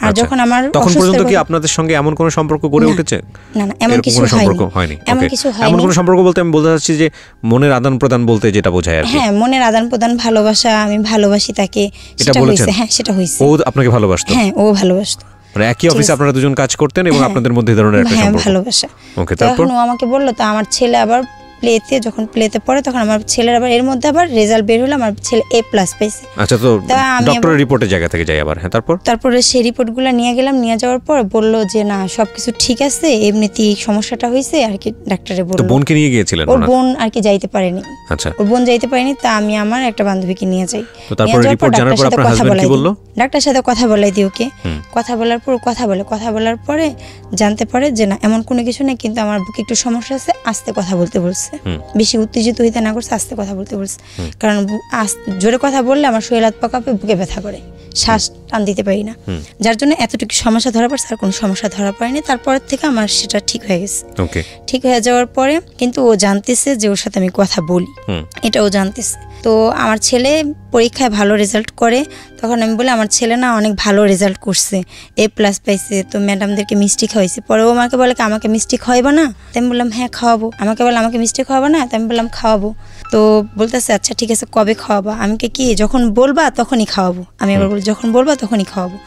আর যখন আমার তখন পর্যন্ত কি আপনাদের সঙ্গে এমন কোনো সম্পর্ক গড়ে উঠেছে? না, এমন কিছু হয়নি। এমন কোনো সম্পর্ক বলতে আমি বলতে চাচ্ছি যে মনের আদান প্রদান বলতে যেটা বোঝায় আর কি। হ্যাঁ, মনের আদান প্রদান, ভালোবাসা, আমি ভালোবাসি তাকে, সেটা হইছে। হ্যাঁ, সেটা হইছে। ও আপনাকে ভালোবাসতো? হ্যাঁ, ও ভালোবাসতো। মানে একই অফিসে আপনারা দুজন কাজ করতেন এবং আপনাদের মধ্যে এই ধরনের একটা সম্পর্ক। ভালোবাসা। ওকে, তারপর ও আমাকে বলল, তো আমার ছেলে আবার যখন প্লেতে পড়ে তখন আমার ছেলের আবার এর মধ্যে আবার রেজাল্ট বের হলো, আমার ছেলে A+ পাইছে। আচ্ছা, তো ডক্টরের রিপোর্টের জায়গা থেকে যাই আবার। হ্যাঁ, তারপরে সেই রিপোর্টগুলো নিয়ে গেলাম। নিয়ে যাওয়ার পর বলল যে না, সবকিছু ঠিক আছে, এমনিতেই সমস্যাটা হয়েছে আর কি। ডাক্তারে বলল। তো বোনকে নিয়ে গিয়েছিলেন? ওর বোন আর কি যাইতে পারেনি। আচ্ছা, ওর বোন যাইতে পারেনি, তা আমি আমার একটা বান্ধবীকে নিয়ে যাই। তো তারপরে রিপোর্ট জানার পর আপনার হাজবেন্ড কি বলল? ডাক্তারের সাথে কথা বলাই দিই ওকে। কথা বলার পর কথা বলার পরে জানতে পারে যে না, এমন কোনো কিছু নেই, কিন্তু আমার বুকে একটু সমস্যা আছে, আস্তে কথা বলতে বলছে। বেশি উত্তেজিত হইতে না করছে, আস্তে কথা বলতে বলছে। কারণ জোরে কথা বললে আমার শরীর হাত পা কাঁপে, বুকে ব্যথা করে, শ্বাস টান দিতে পারি না, যার জন্য এতটুকু সমস্যা ধরা পড়ছে, আর কোনো সমস্যা ধরা পড়েনি। তারপর থেকে আমার সেটা ঠিক হয়ে গেছে। ঠিক হয়ে যাওয়ার পরে কিন্তু ও জানতেছে যে ওর সাথে আমি কথা বলি, এটা ও জানতেছে। তো আমার ছেলে পরীক্ষায় ভালো রেজাল্ট করে, তখন আমি বলি আমার ছেলে না অনেক ভালো রেজাল্ট করছে, A+ পাইছে, তো ম্যাডামদেরকে মিষ্টি খাওয়াইছে। পরে ও আমাকে বলে আমাকে মিষ্টি খাওয়াইবা না? তাই আমি বললাম হ্যাঁ খাওয়াবো। আমাকে বলে আমাকে মিষ্টি খাওয়াবো না? তাই আমি বললাম খাওয়াবো। তো বলতেছে আচ্ছা ঠিক আছে, কবে খাওয়াবা? আমি কি যখন বলবা তখনই খাওয়াবো। আমি আবার বলি যখন বলবা তখনই খাওয়াবো।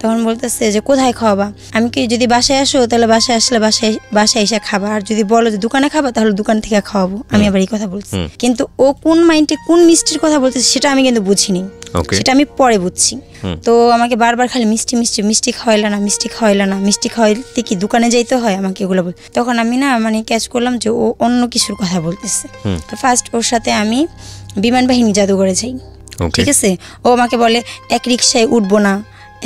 তখন বলতেছে যে কোথায় খাওয়াবা? আমি কি যদি বাসায় আসো তাহলে বাসায় আসলে বাসায় এসে খাবা, আর যদি বলো যে দোকানে খাবা তাহলে দোকান থেকে খাওয়াবো। আমি আবার এই কথা বলছি, কিন্তু ও কোন মাইন্ডে কোন মিষ্টির কথা বলতেছে সেটা আমি কিন্তু বুঝিনি, সেটা আমি পরে বুঝছি। তো আমাকে বারবার খালি মিষ্টি খাওয়াইলা না, মিষ্টি খাওয়াইতে কি দোকানে যাইতে হয়, আমাকে এগুলো বল। তখন আমি না মানে ক্যাচ করলাম যে ও অন্য কিছুর কথা বলতেছে। তো ফার্স্ট ওর সাথে আমি বিমান বাহিনী জাদুঘরে যাই। ঠিক আছে, ও আমাকে বলে এক রিক্সায় উঠবো না,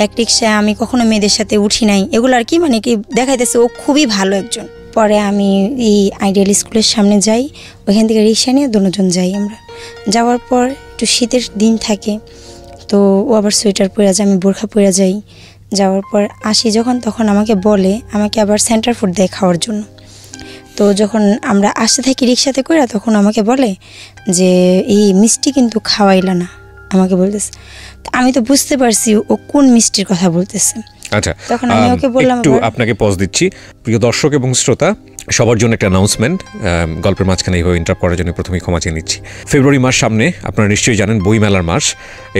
এক রিক্সায় আমি কখনো মেয়েদের সাথে উঠি নাই, এগুলো আর কি মানে কি দেখাইতেছে ও খুবই ভালো একজন। পরে আমি এই আইডিয়াল স্কুলের সামনে যাই, ওইখান থেকে রিক্সা নিয়ে দুজন যাই। আমরা যাওয়ার পর একটু শীতের দিন থাকে, তো ও আবার সোয়েটার পরে যায়, আমি বোরখা পরে যাই। যাওয়ার পর আসি যখন, তখন আমাকে বলে আমাকে আবার সেন্টার ফুড দেয় খাওয়ার জন্য। তো যখন আমরা আসতে থাকি রিক্সাতে করে, তখন আমাকে বলে যে এই মিষ্টি কিন্তু খাওয়াইলা না, আমাকে বলতেছে। আমি তো বুঝতে পারছি ও কোন মিষ্টির কথা বলতেছে। আচ্ছা, তখন আমি ওকে বললাম, একটু আপনাকে পজ দিচ্ছি। প্রিয় দর্শক এবং শ্রোতা, সবার জন্য একটা অ্যানাউন্সমেন্ট, গল্পের মাঝখানে এইভাবে ইন্টারাপ্ট করার জন্য প্রথমেই ক্ষমা চেয়ে নিচ্ছি। ফেব্রুয়ারি মাস সামনে, আপনারা নিশ্চয়ই জানেন বইমেলার মাস,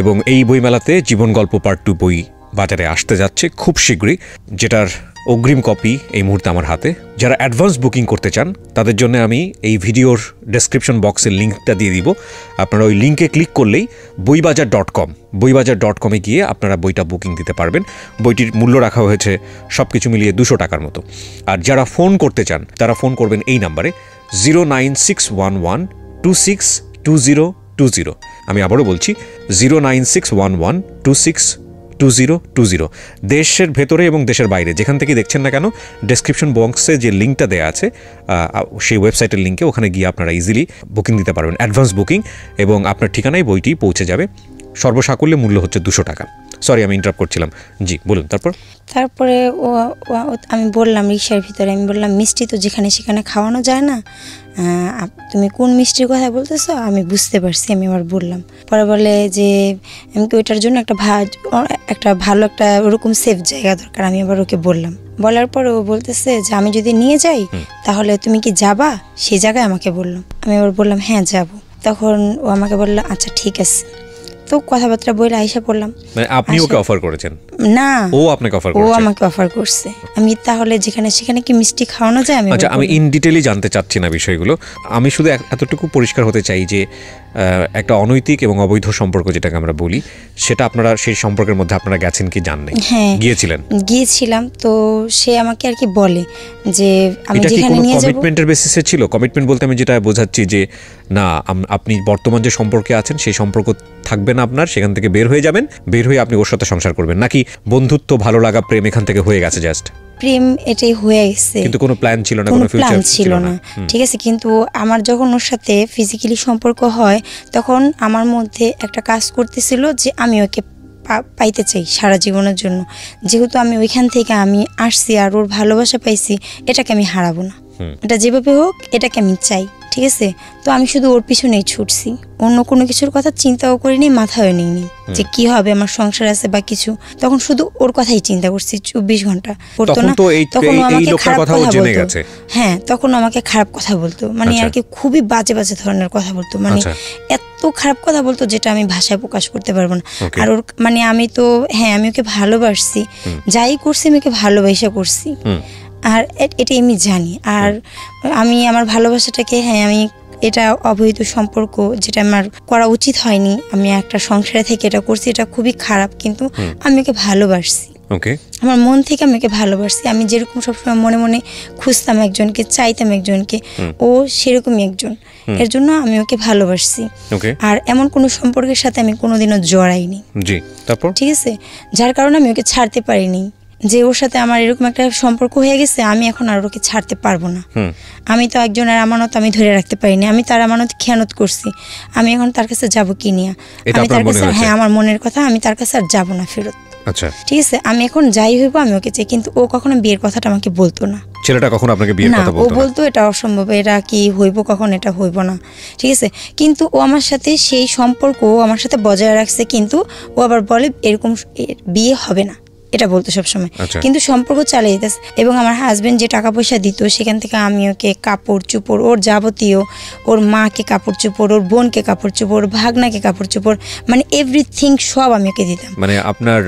এবং এই বইমেলাতে জীবন গল্প পার্ট 2 বই বাজারে আসতে যাচ্ছে খুব শীঘ্রই, যেটার অগ্রিম কপি এই মুহূর্তে আমার হাতে। যারা অ্যাডভান্স বুকিং করতে চান তাদের জন্য আমি এই ভিডিওর ডেসক্রিপশন বক্সের লিঙ্কটা দিয়ে দিব। আপনারা ওই লিঙ্কে ক্লিক করলেই বইবাজার.com গিয়ে আপনারা বইটা বুকিং দিতে পারবেন। বইটির মূল্য রাখা হয়েছে সব কিছু মিলিয়ে 200 টাকার মতো। আর যারা ফোন করতে চান তারা ফোন করবেন এই নাম্বারে 09611262020। আমি আবারও বলছি 09611262020। দেশের ভেতরে এবং দেশের বাইরে যেখান থেকে দেখছেন না কেন, ডেসক্রিপশন বক্সে যে লিঙ্কটা দেওয়া আছে সেই ওয়েবসাইটের লিঙ্কে ওখানে গিয়ে আপনারা ইজিলি বুকিং দিতে পারবেন, অ্যাডভান্স বুকিং, এবং আপনার ঠিকানায় বইটি পৌঁছে যাবে। সর্বসাকুল্যে মূল্য হচ্ছে 200 টাকা। সরি, আমি ইন্টারাপ্ট করছিলাম। জি বলুন। তারপরে আমি বললাম রিক্সার ভিতরে, আমি বললাম মিষ্টি তো যেখানে সেখানে খাওয়ানো যায় না, তুমি কোন মিষ্টির কথা বলতেছো আমি বুঝতে পারছি। আমি আবার বললাম, পরে বলে যে আমি কি ওইটার জন্য একটা ভালো একটা ওরকম সেফ জায়গা দরকার। আমি আবার ওকে বললাম, বলার পরে ও বলতেছে যে আমি যদি নিয়ে যাই তাহলে তুমি কি যাবা, সেই জায়গায় আমাকে বললাম। আমি আবার বললাম হ্যাঁ যাব। তখন ও আমাকে বললো আচ্ছা ঠিক আছে। তো কথাবার্তা বলে আইসা পড়লাম। মানে আপনি ওকে অফার করেছেন? না, ও আপনাকে অফার করেছে। ও আমাকে অফার করছে। আমি তাহলে যেখানে সেখানে কি মিষ্টি খাওয়ানো যায়? আচ্ছা, আমি ইন ডিটেইলি জানতে চাচ্ছি না বিষয়গুলো। আমি শুধু এতটুকু পরিষ্কার হতে চাই যে একটা অনৈতিক এবং অবৈধ সম্পর্ক যেটাকে আমরা বলি, সেটা আপনারা সেই সম্পর্কের মধ্যে আপনারা গেছেন কি জান নাই? হ্যাঁ, গিয়েছিলাম। তো সে আমাকে আর কি বলে যে আমি যেখানে নিয়ে যাব। কমিটমেন্টের বেসিসে ছিল? কমিটমেন্ট বলতে আমি যেটা বোঝাচ্ছি যে না, আপনি বর্তমান যে সম্পর্কে আছেন সেই সম্পর্ক থাকবে না আপনার, সেখান থেকে বের হয়ে যাবেন, বের হয়ে আপনি ওর সাথে সংসার করবেন, নাকি বন্ধুত্ব, ভালো লাগা, প্রেম এখান থেকে হয়ে গেছে? জাস্ট প্রেম এটাই হয়ে গেছে, কিন্তু কোনো প্ল্যান ছিল না, কোনো ফিউচার ছিল না। ঠিক আছে, কিন্তু আমার যখন ওর সাথে ফিজিক্যালি সম্পর্ক হয় তখন আমার মধ্যে একটা কাজ করতেছিল যে আমি ওকে পাইতে চাই সারা জীবনের জন্য। যেহেতু আমি ওইখান থেকে আমি আসছি আর ওর ভালোবাসা পাইছি, এটাকে আমি হারাবো না। এটা যেভাবে হোক এটাকে আমি চাই। ঠিক আছে, তো আমি শুধু ওর পিছনেই ছুটছি, অন্য কোনো কিছুর কথা চিন্তাও করিনি, মাথায় নিইনি যে কি হবে, আমার সংসার আছে বা কিছু। তখন শুধু ওর কথাই চিন্তা করছি 24 ঘন্টা। করতো না, তখন আমাকে খারাপ কথা বলতো। হ্যাঁ, তখন আমাকে খারাপ কথা বলতো, মানে আর কি খুবই বাজে বাজে ধরনের কথা বলতো, মানে এত খারাপ কথা বলতো যেটা আমি ভাষায় প্রকাশ করতে পারবো না। আর ওর মানে আমি তো হ্যাঁ, আমি ওকে ভালোবাসছি, যাই করছি আমি ওকে ভালোবাসা করছি, আর এটা আমি জানি। আর আমি আমার ভালোবাসাটাকে, হ্যাঁ আমি এটা অবৈধ সম্পর্ক যেটা আমার করা উচিত হয়নি, আমি একটা সংসারে থেকে এটা করছি, এটা খুবই খারাপ, কিন্তু আমি ওকে ভালোবাসছি। আমার মন থেকে আমি ওকে ভালোবাসছি। আমি যেরকম সবসময় মনে মনে খুঁজতাম একজনকে, চাইতাম একজনকে, ও সেরকমই একজন। এর জন্য আমি ওকে ভালোবাসছি। আর এমন কোনো সম্পর্কের সাথে আমি কোনোদিনও জড়াইনি। ঠিক আছে, যার কারণে আমি ওকে ছাড়তে পারিনি, যে ওর সাথে আমার এরকম একটা সম্পর্ক হয়ে গেছে, আমি এখন আর ওকে ছাড়তে পারবো না। আমি তো একজনের আমানত আমি ধরে রাখতে পারিনি, আমি তার আমানত খেয়ানত করছি, আমি এখন তার কাছে যাবো কি নিয়ে? আমি তার কাছে, হ্যাঁ আমার মনের কথা, আমি তার কাছে আর যাবো না ফেরত। আচ্ছা ঠিক আছে, আমি এখন যাই হইব আমি ওকে চাই, কিন্তু ও কখনো বিয়ের কথাটা আমাকে বলতো না। ছেলেটা কখনো আপনাকে বিয়ের কথা বলতো না? ও বলতো এটা অসম্ভব, এটা কি হইব, কখন এটা হইব না। ঠিক আছে, কিন্তু ও আমার সাথে সেই সম্পর্ক ও আমার সাথে বজায় রাখছে, কিন্তু ও আবার বলে এরকম বিয়ে হবে না, এটা বলতো সবসময়, কিন্তু সম্পর্ক চালিয়ে যেতেছে। এবং আমার হাজবেন্ড যে টাকা পয়সা দিত সেখান থেকে আমি ওকে কাপড় চোপড়, ওর যাবতীয়, ওর মাকে কাপড় চোপড়, ওর বোনকে কাপড় চোপড়, ওর ভাগনাকে কাপড় চোপড়, মানে এভরিথিং সব আমি ওকে দিতাম। মানে আপনার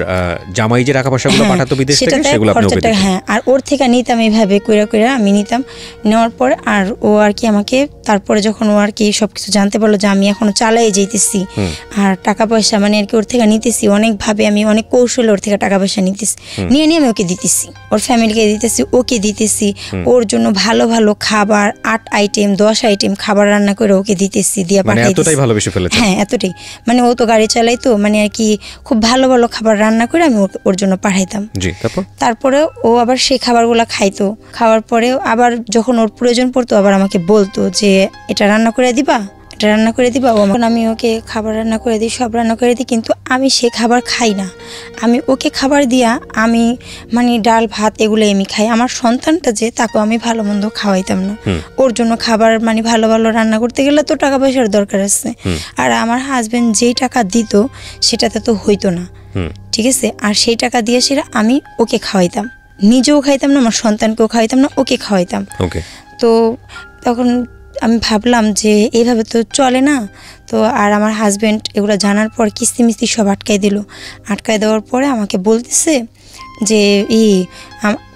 জামাই যে টাকা পয়সাগুলো পাঠাতো বিদেশ থেকে সেগুলো আপনি ওকে দিতেন? হ্যাঁ, আর ওর থেকে নিতাম এইভাবে কইরা কইরা আমি নিতাম। নেওয়ার পর আর ও আর কি আমাকে, তারপরে যখন ও আর কি সবকিছু জানতে পারলো যে আমি এখনো চালাই যাইতেছি আর টাকা পয়সা মানে আর কি ওর থেকে নিতেছি, অনেকভাবে আমি অনেক কৌশলে ওর থেকে টাকা পয়সা নিয়ে নিয়ে আমি ওকে দিতেছি, ওর ফ্যামিলিকে দিতেছি, ওকে দিতেছি, ওর জন্য ভালো ভালো খাবার 8 আইটেম 10 আইটেম খাবার রান্না করে ওকে দিতেছি, দিয়া পাঠাইতেছি। এতটাই ভালোবেসে ফেলেছে? হ্যাঁ এতটাই, মানে ও তো গাড়ি চালাইতো, মানে আর কি খুব ভালো ভালো খাবার রান্না করে আমি ওর জন্য পাঠাইতাম। তারপরে ও আবার সেই খাবারগুলো খাইতো, খাওয়ার পরে আবার যখন ওর প্রয়োজন পড়তো আবার আমাকে বলতো যে এটা রান্না করে দিবা, এটা রান্না করে দিবা। আমি ওকে খাবার রান্না করে দিই, সব রান্না করে দিই, কিন্তু আমি সে খাবার খাই না। আমি ওকে খাবার দিয়া আমি মানে ডাল ভাত এগুলো আমি খাই। আমার সন্তানটা যে, তাকে আমি ভালো মন্দ খাওয়াইতাম না। ওর জন্য খাবার মানে ভালো ভালো রান্না করতে গেলে তো টাকা পয়সার দরকার আছে, আর আমার হাজবেন্ড যেই টাকা দিত সেটাতে তো হইতো না। ঠিক আছে, আর সেই টাকা দিয়ে সেটা আমি ওকে খাওয়াইতাম, নিজেও খাইতাম না, আমার সন্তানকেও খাওয়াইতাম না, ওকে খাওয়াইতাম। তো তখন আমি ভাবলাম যে এইভাবে তো চলে না। তো আর আমার হাজবেন্ড এগুলো জানার পর কিস্তি মিস্তি সব আটকাই দিল। আটকাই দেওয়ার পরে আমাকে বলতেছে যে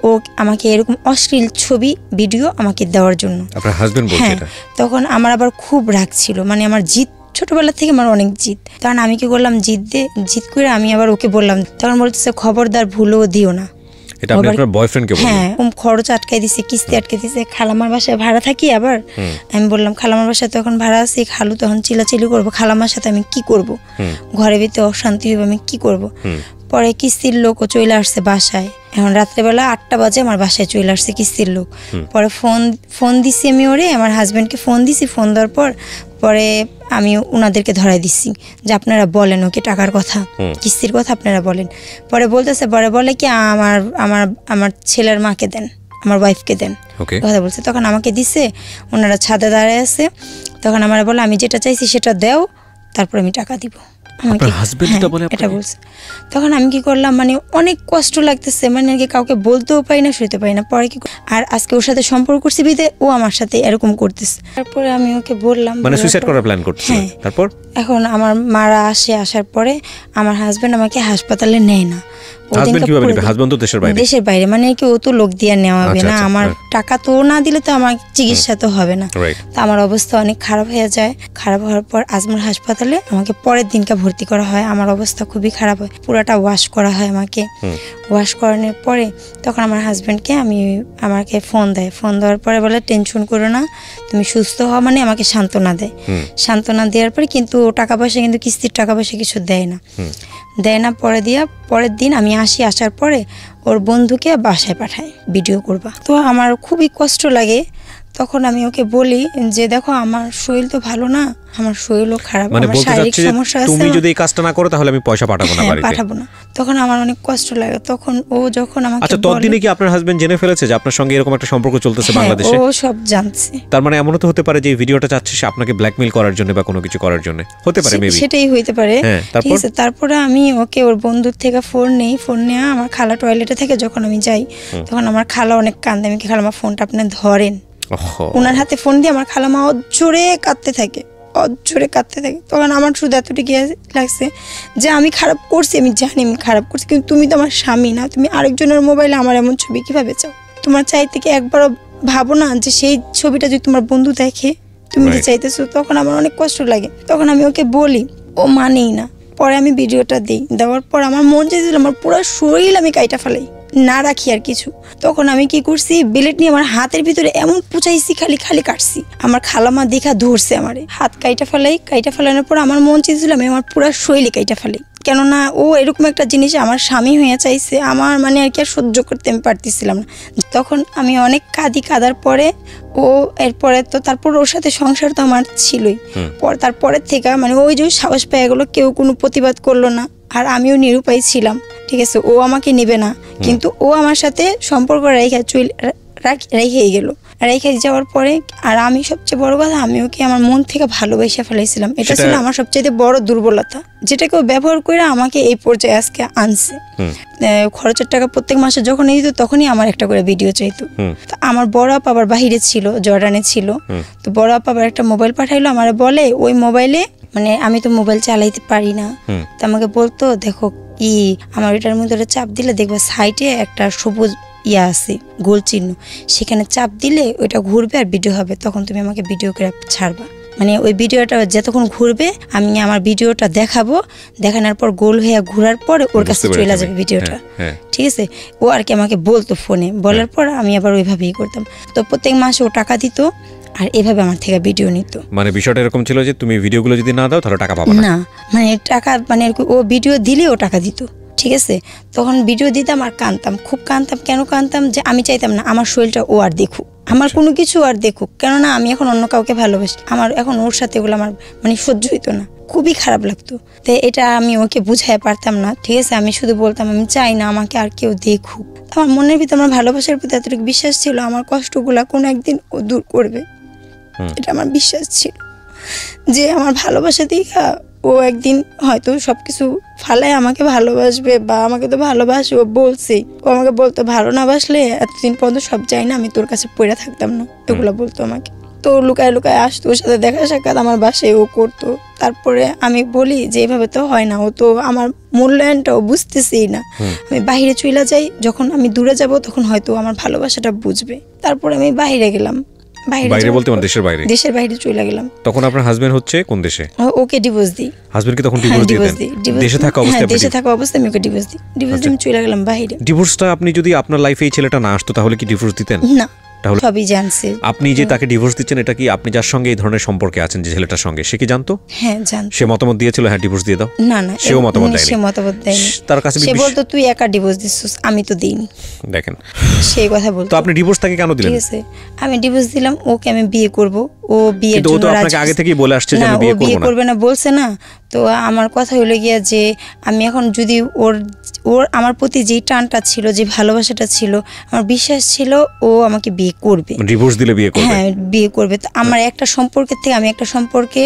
ও আমাকে এরকম অশ্লীল ছবি ভিডিও আমাকে দেওয়ার জন্য। আপনার হাজবেন্ড বলছে এটা? তখন আমার আবার খুব রাগ ছিল, মানে আমার জিদ ছোটবেলা থেকে আমার অনেক জিদ। তখন আমি কি করলাম, জিদ করে আমি আবার ওকে বললাম, তখন বলতেছে খবরদার ভুলেও দিও না। এটা আপনি আপনার বয়ফ্রেন্ডকে বললেন? হ্যাঁ, খরচ আটকাই দিছে, কিস্তি আটকাই দিছে, খালামার বাসায় ভাড়া থাকি। আবার আমি বললাম খালামার বাসায় তখন ভাড়া আছি, খালু তখন চিলাচিলি করবো, খালামার সাথে আমি কি করব, ঘরের ভিতরে অশান্তি হইব, আমি কি করব। পরে কিস্তির লোকও চলে আসছে বাসায়, এখন রাত্রেবেলা 8টা বাজে আমার বাসায় চলে আসছে কিস্তির লোক। পরে ফোন দিছি আমি ওরে, আমার হাজবেন্ডকে ফোন দিছি। ফোন দেওয়ার পরে আমি ওনাদেরকে ধরাই দিচ্ছি যে আপনারা বলেন ওকে টাকার কথা, কিস্তির কথা আপনারা বলেন। পরে বলতেছে, বলে কি আমার ছেলের মাকে দেন, আমার ওয়াইফকে দেন, কথা বলছে। তখন আমাকে দিছে, ওনারা ছাদে দাঁড়ায় আছে। তখন আমার বলে আমি যেটা চাইছি সেটা দাও, তারপর আমি টাকা দিব। এটা বলছে। তখন আমি কি করলাম, মানে অনেক কষ্ট লাগতেছে, মানে আর কি কাউকে বলতেও পারি না, শুইতে পারি না। পরে কি, আর আজকে ওর সাথে সম্পর্ক করছি বিদে ও আমার সাথে এরকম করতেছে। তারপরে আমি ওকে বললাম, মানে সুইসাইড করার প্ল্যান করতেছে। তারপর এখন আমার মারা আসার পরে আমার হাজবেন্ড আমাকে হাসপাতালে নেয় না। দেশের বাইরে, মানে কি ও তো লোক দিয়ে নেওয়া হবে না, আমার টাকা তো না দিলে তো আমার চিকিৎসা তো হবে না। তো আমার অবস্থা অনেক খারাপ হয়ে যায়। খারাপ হওয়ার পর আজমল হাসপাতালে আমাকে পরের দিনকে ভর্তি করা হয়। আমার অবস্থা খুবই খারাপ হয়, পুরাটা ওয়াশ করা হয় আমাকে। ওয়াশ করানোর পরে তখন আমার হাজবেন্ডকে আমাকে ফোন দেওয়ার পরে বলে টেনশন করো না, তুমি সুস্থ হওয়া, মানে আমাকে সান্ত্বনা দেয়। সান্ত্বনা দেওয়ার পরে কিন্তু টাকা পয়সা, কিন্তু কিস্তির টাকা পয়সা কিছু দেয় না। পরের দিন আমি আসার পরে ওর বন্ধুকে বাসায় পাঠায় ভিডিও করবা। তো আমার খুবই কষ্ট লাগে। তখন আমি ওকে বলি যে দেখো আমার শরীর তো ভালো না, আমার শরীরও খারাপ, মানে আমার শারীরিক সমস্যা আছে, তুমি যদি এই কাজটা না করো তাহলে আমি পয়সা পাঠাবো না বাড়িতে, পাঠাবো না। তখন আমার অনেক কষ্ট লাগে। তখন ও যখন আমাকে আচ্ছা, ততদিনে কি আপনার হাজবেন্ড জেনে ফেলেছে যে আপনার সঙ্গে এরকম একটা সম্পর্ক চলতেছে বাংলাদেশে? ও সব জানছে। তার মানে এমনও তো হতে পারে যে এই ভিডিওটা চাচ্ছে সে আপনাকে ব্ল্যাকমেইল করার জন্য বা কোনো কিছু করার জন্য, হতে পারে মেবি। সেটাই হইতে পারে। ঠিক আছে, তারপরে আমি ওকে ওর বন্ধুর থেকে ফোন নিয়ে আমার খালা টয়লেটে থেকে যখন আমি যাই, তখন আমার খালা অনেক কান্দে। আমি কি খালামা ফোনটা আপনি ধরেন, ওনার হাতে ফোন দিয়ে আমার খালামা অজোরে কাঁদতে থাকে। তখন আমার শুধু এতটুকু লাগছে যে আমি খারাপ করছি, আমি জানি আমি খারাপ করছি, কিন্তু তুমি তো আমার স্বামী না, তুমি আরেকজনের মোবাইলে আমার এমন ছবি কিভাবে চাও? তোমার চাইতে কি একবারও ভাবো না যে সেই ছবিটা যদি তোমার বন্ধু দেখে তুমি যে চাইতেছো? তখন আমার অনেক কষ্ট লাগে। তখন আমি ওকে বলি, ও মানেই না। পরে আমি ভিডিওটা দেওয়ার পর আমার মন চাইছিল আমার পুরো শরীর আমি কাইটা ফেলাই, না রাখি আর কিছু। তখন আমি কি করছি, বিলেট নিয়ে আমার হাতের ভিতরে এমন পুচাইছি, খালি কাটছি। আমার খালামা দেখা ধরছে আমারে, হাত কাইটা ফেলানোর পর আমার মন চাইছিল আমি আমার পুরো শরীরে কাইটা ফেলাই। কেননা ও এরকম একটা জিনিস আমার স্বামী হয়ে চাইছে, আমার মানে আর কি আর সহ্য করতে আমি পারতেছিলাম না। তখন আমি অনেক কাঁদার পরে ও এরপরে তো তারপর ওর সাথে সংসার তো আমার ছিলই। তারপরের থেকে মানে ওই যে সাহস পেয়ে গেলো, কেউ কোনো প্রতিবাদ করলো না, আর আমিও নিরুপায় ছিলাম। ঠিক আছে, ও আমাকে নিবে না, কিন্তু ও আমার সাথে সম্পর্ক রেখে গেল। রেখে যাওয়ার পরে আর আমি সবচেয়ে বড় কথা, আমি ওকে আমার মন থেকে ভালোবেসে ফেলাইছিলাম। এটা ছিল আমার সবচেয়ে বড় দুর্বলতা, যেটাকে ও ব্যবহার করে আমাকে এই পর্যায়ে আজকে আনছে। খরচের টাকা প্রত্যেক মাসে যখন দিত তখনই আমার একটা করে ভিডিও চাইতো। আমার বড় আপা আবার বাহিরে ছিল, জর্ডানে ছিল। তো বড় আপা আবার একটা মোবাইল পাঠাইলো, আমার বলে ওই মোবাইলে, মানে আমি তো মোবাইল চালাইতে পারি না, তো আমাকে বলতো দেখো কি আমার এটার মধ্যে চাপ দিলে দেখবা সাইডে একটা সবুজ আছে গোল চিহ্ন, সেখানে চাপ দিলে ওইটা ঘুরবে আর ভিডিও হবে, তখন তুমি আমাকে ভিডিও করে ছাড়বা। মানে ওই ভিডিওটা যতক্ষণ ঘুরবে আমি আমার ভিডিওটা দেখানোর পর গোল হয়ে ঘোরার পর ওর কাছে চলে যাবে ভিডিওটা। ঠিক আছে, ও আর কি আমাকে বলতো ফোনে, বলার পর আমি আবার ওইভাবেই করতাম। তো প্রত্যেক মাসে ও টাকা দিত আর এভাবে আমার থেকে ভিডিও নিত। মানে বিষয়টা এরকম ছিল যে তুমি ভিডিওগুলো যদি না দাও তাহলে টাকা পাবে না। মানে টাকা মানে ও ভিডিও দিলে ও টাকা দিত। ঠিক আছে, তখন ভিডিও দিতাম আর খুব কাঁদতাম। কেন কাঁদতাম? যে আমি চাইতাম না আমার শরীরটা ও আর দেখুক, আমার কোনো কিছু আর দেখুক, কেননা আমি এখন অন্য কাউকে ভালোবাসি। আমার এখন ওর সাথে ওগুলো আমার মানে সহ্য হইতো না, খুবই খারাপ লাগতো। তো এটা আমি ওকে বুঝাই পারতাম না। ঠিক আছে, আমি শুধু বলতাম আমি চাই না আমাকে আর কেউ দেখুক। আমার মনের ভিতরে আমার ভালোবাসার প্রতি এতটুকু বিশ্বাস ছিল আমার কষ্টগুলা কোনো একদিন ও দূর করবে, এটা আমার বিশ্বাস ছিল যে আমার ভালোবাসা দেখা ও একদিন হয়তো সবকিছু ফালায় আমাকে ভালোবাসবে, বা আমাকে তো ভালোবাসে, ও বলছেই। ও আমাকে বলতো ভালো না বাসলে এতদিন পর্যন্ত সব যাই না, আমি তোর কাছে পড়ে থাকতাম না, এগুলো বলতো আমাকে। তো লুকায় লুকায় আসতো, ওর সাথে দেখা সাক্ষাৎ আমার বাসায় ও করতো। তারপরে আমি বলি যে এভাবে তো হয় না, ও তো আমার মূল্যায়নটাও বুঝতেছেই না। আমি বাইরে চলে যাই, যখন আমি দূরে যাব তখন হয়তো আমার ভালোবাসাটা বুঝবে। তারপরে আমি বাইরে গেলাম, বাইরে বলতে মানে দেশের বাইরে? দেশের বাইরে চলে গেলাম। তখন আপনার হাজবেন্ড হচ্ছে কোন দেশে? ওকে ডিভোর্স দিই। হাজবেন্ডকে তখন ডিভোর্স দিয়ে দেন? দেশে থাকা অবস্থায়? দেশে থাকা অবস্থায় আমি ওকে ডিভোর্স দিই। ডিভোর্স দিয়ে আমি চলে গেলাম বাইরে। ডিভোর্সটা আপনি যদি আপনার লাইফে এই ছেলেটা না আসতো তাহলে কি ডিভোর্স দিতেন? না, সবই জানছে। আপনি যে তাকে ডিভোর্স দিচ্ছেন, এটা কি আপনি যার সঙ্গে এই ধরনের সম্পর্কে আছেন যে ছেলেটার সঙ্গে, সে কি জানতো? হ্যাঁ জানতো। সে মতামত দিয়েছিল হ্যাঁ ডিভোর্স দিয়ে দাও? না না, সেও মতামত দেয়নি। সে মতামত দেয়নি। তার কাছে সে বলতো তুই একা ডিভোর্স দিছিস, আমি তো দেইনি। দেখেন সেই কথা বলতো। তো আপনি ডিভোর্স তাকে কেন দিলেন? ঠিক আছে, আমি ডিভোর্স দিলাম, ওকে আমি বিয়ে করব। ও বিয়ের জন্য রাজি। আপনাকে আগে থেকেই বলে আসছে যে আমি বিয়ে করব না। বিয়ে করবে না বলছে না। তো আমার কথা হলো গিয়া যে আমি এখন যদি ওর আমার প্রতি যে টানটা ছিল, যে ভালোবাসাটা ছিল, আমার বিশ্বাস ছিল ও আমাকে বিয়ে করবে। ডিভোর্স দিলে বিয়ে করবে? হ্যাঁ বিয়ে করবে। তো আমার একটা সম্পর্কের থেকে আমি একটা সম্পর্কে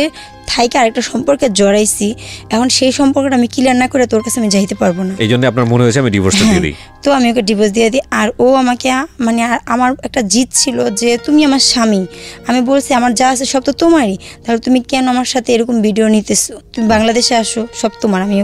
থাইকে আরেকটা সম্পর্কে জড়াইছি, এখন সেই সম্পর্কটা আমি ক্লিয়ার না করে তোর কাছে আমি যাইতে পারবো না। এই জন্য আপনার মনে হয়েছে আমি ডিভোর্সটা দিয়ে দিই। তো আমি ওকে ডিভোর্স দিয়ে দিই। আর ও আমাকে মানে আমার একটা জিদ ছিল যে তুমি আমার স্বামী, আমি বলছি আমার যা আছে সব তো তোমারই, তাহলে তুমি কেন আমার সাথে এরকম ভিডিও নিতেছো, তুমি বাংলাদেশে আসো, সব তোমার। আমি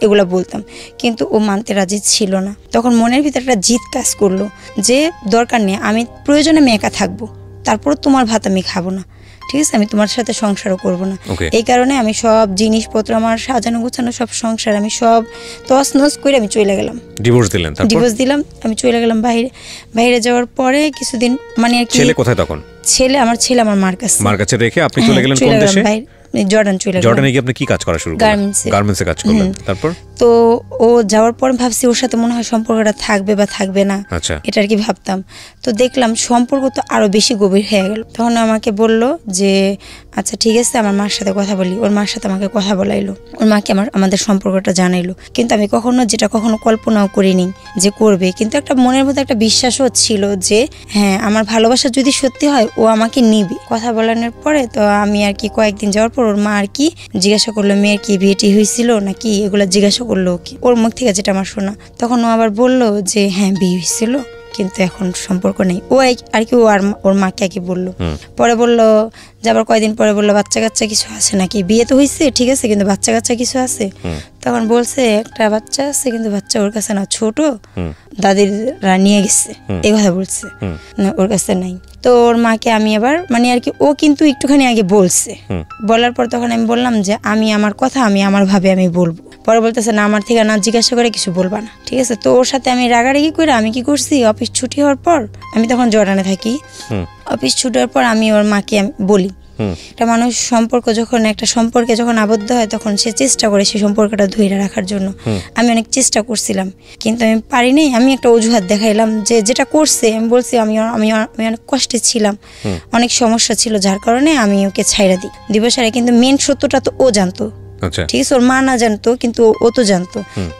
এগুলা বলতাম, কিন্তু ও মানতে রাজি ছিল না। তখন মনের ভিতরে একটা জিদ কাজ করলো যে দরকার নেই, আমি প্রয়োজনে আমি একা থাকবো, তারপর তোমার ভাত আমি খাবো না, ঠিক আছে, আমি তোমার সাথে সংসারও করবো না। এই কারণে আমি সব জিনিসপত্র আমার সাজানো গোছানো সব সংসার আমি সব তছনছ করে আমি চলে গেলাম। ডিভোর্স দিলেন? ডিভোর্স দিলাম, আমি চলে গেলাম বাইরে। বাইরে যাওয়ার পরে কিছুদিন মানে আর কি। ছেলে কোথায় তখন? ছেলে আমার মার কাছে। মার কাছে রেখে আপনি চলে গেলেন কোন দেশে? জর্ডান চলে গেলাম। জর্ডানে গিয়ে আপনি কি কাজ করা শুরু করলেন? গার্মেন্টসে কাজ করলেন। তারপর তো ও যাওয়ার পর ভাবছি ওর সাথে মনে হয় সম্পর্কটা থাকবে বা থাকবে না, এটা আর কি ভাবতাম। তো দেখলাম সম্পর্ক তো আরো বেশি গভীর হয়ে গেল। তখন আমাকে বলল যে আচ্ছা ঠিক আছে আমার মার সাথে কথা বলি। ওর মার সাথে আমাকে কথা বলাইলো, ওর মাকে আমাদের সম্পর্কটা জানাইলো। কিন্তু আমি কখনো কল্পনাও করিনি যে করবে, কিন্তু একটা মনের মধ্যে একটা বিশ্বাসও ছিল যে হ্যাঁ আমার ভালোবাসা যদি সত্যি হয় ও আমাকে নিবে। কথা বলানোর পরে তো আমি আর কি কয়েকদিন যাওয়ার পর ওর মা আর কি জিজ্ঞাসা করলো মেয়ের কি বিয়েটি হয়েছিল নাকি, এগুলা জিজ্ঞাসা করলো কি ওর মুখ থেকে, যেটা আমার শোনা। তখন ও আবার বললো যে হ্যাঁ বিয়ে হয়েছিল কিন্তু এখন সম্পর্ক নেই। ও আর কি ওর মাকে আর কি বললো। পরে বললো যাবার কয়েকদিন পরে বললো বাচ্চা কাচ্চা কিছু আছে নাকি, বিয়ে তো হয়েছে ঠিক আছে কিন্তু বাচ্চা কাচ্চা কিছু আছে। তখন বলছে একটা বাচ্চা আছে কিন্তু বাচ্চা ওর কাছে না, ছোট, দাদিরা নিয়ে গেছে, এই কথা বলছে, ওর কাছে নাই। তো ওর মাকে আমি আবার মানে আর কি ও কিন্তু একটুখানি আগে বলছে, বলার পর তখন আমি বললাম যে আমি আমার কথা আমি আমার ভাবে আমি বলবো। পরে বলতেছে না আমার থেকে না জিজ্ঞাসা করে কিছু বলবা না, ঠিক আছে। তো ওর সাথে আমি রাগারাগি করে আমি কি করছি, অফিস ছুটি হওয়ার পর আমি তখন জর্ডানে থাকি, অফিস ছুটি হওয়ার পর আমি ওর মাকে বলি একটা মানুষ একটা সম্পর্কে যখন আবদ্ধ হয় তখন সে চেষ্টা করে সেই সম্পর্কটা ধরে রাখার জন্য। আমি অনেক চেষ্টা করছিলাম কিন্তু আমি পারিনি। আমি একটা অজুহাত দেখাইলাম যে যেটা করছে আমি বলছি আমি অনেক কষ্টে ছিলাম, অনেক সমস্যা ছিল, যার কারণে আমি ওকে ছাইড়া দিব সারে। কিন্তু মেন সত্যটা তো ও জানতো, ঠিক আছে, ওর মা না জানতো কিন্তু ও তো জানতো।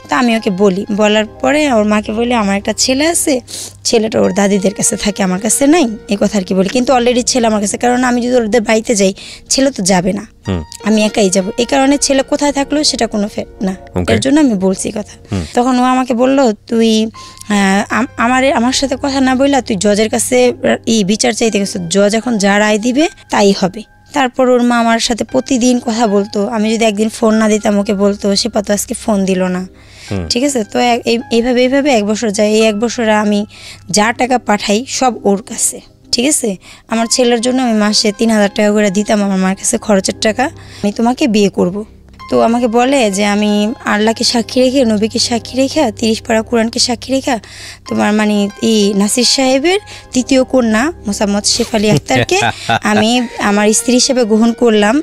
তা আমি ওকে বলি, বলার পরে ওর মাকে বলি আমার একটা ছেলে আছে, ছেলেটা ওর দাদিদের কাছে থাকে, আমার কাছে নাই, এই কথা আর কি বলি। কিন্তু অলরেডি ছেলে আমার কাছে, কারণ আমি যদি ওদের বাড়িতে যাই ছেলে তো যাবে না, আমি একাই যাব। এই কারণে ছেলে কোথায় থাকলো সেটা কোনো না, এর জন্য আমি বলছি কথা। তখন ও আমাকে বললো তুই আমার সাথে কথা না বললা তুই জজের কাছে বিচার চাইতে গেছো, জজ এখন যা রায় দিবে তাই হবে। তারপর ওর মা আমার সাথে প্রতিদিন কথা বলতো, আমি যদি একদিন ফোন না দিতাম ওকে বলতো সে পাতো আজকে ফোন দিল না, ঠিক আছে। তো এইভাবে 1 বছর যায়। এই 1 বছরে আমি যা টাকা পাঠাই সব ওর কাছে, ঠিক আছে। আমার ছেলের জন্য আমি মাসে 3000 টাকা করে দিতাম আমার মার কাছে খরচের টাকা, আমি তোমাকে বিয়ে করব। তো আমাকে বলে যে আমি আল্লাহকে সাক্ষী রেখে, নবীকে সাক্ষী রেখা, 30 পারা কোরআনকে সাক্ষী রেখা তোমার মানে নাসির সাহেবের 3য় কন্যা মোসাম্মদ শেফালি আক্তারকে আমি আমার স্ত্রী হিসেবে গ্রহণ করলাম,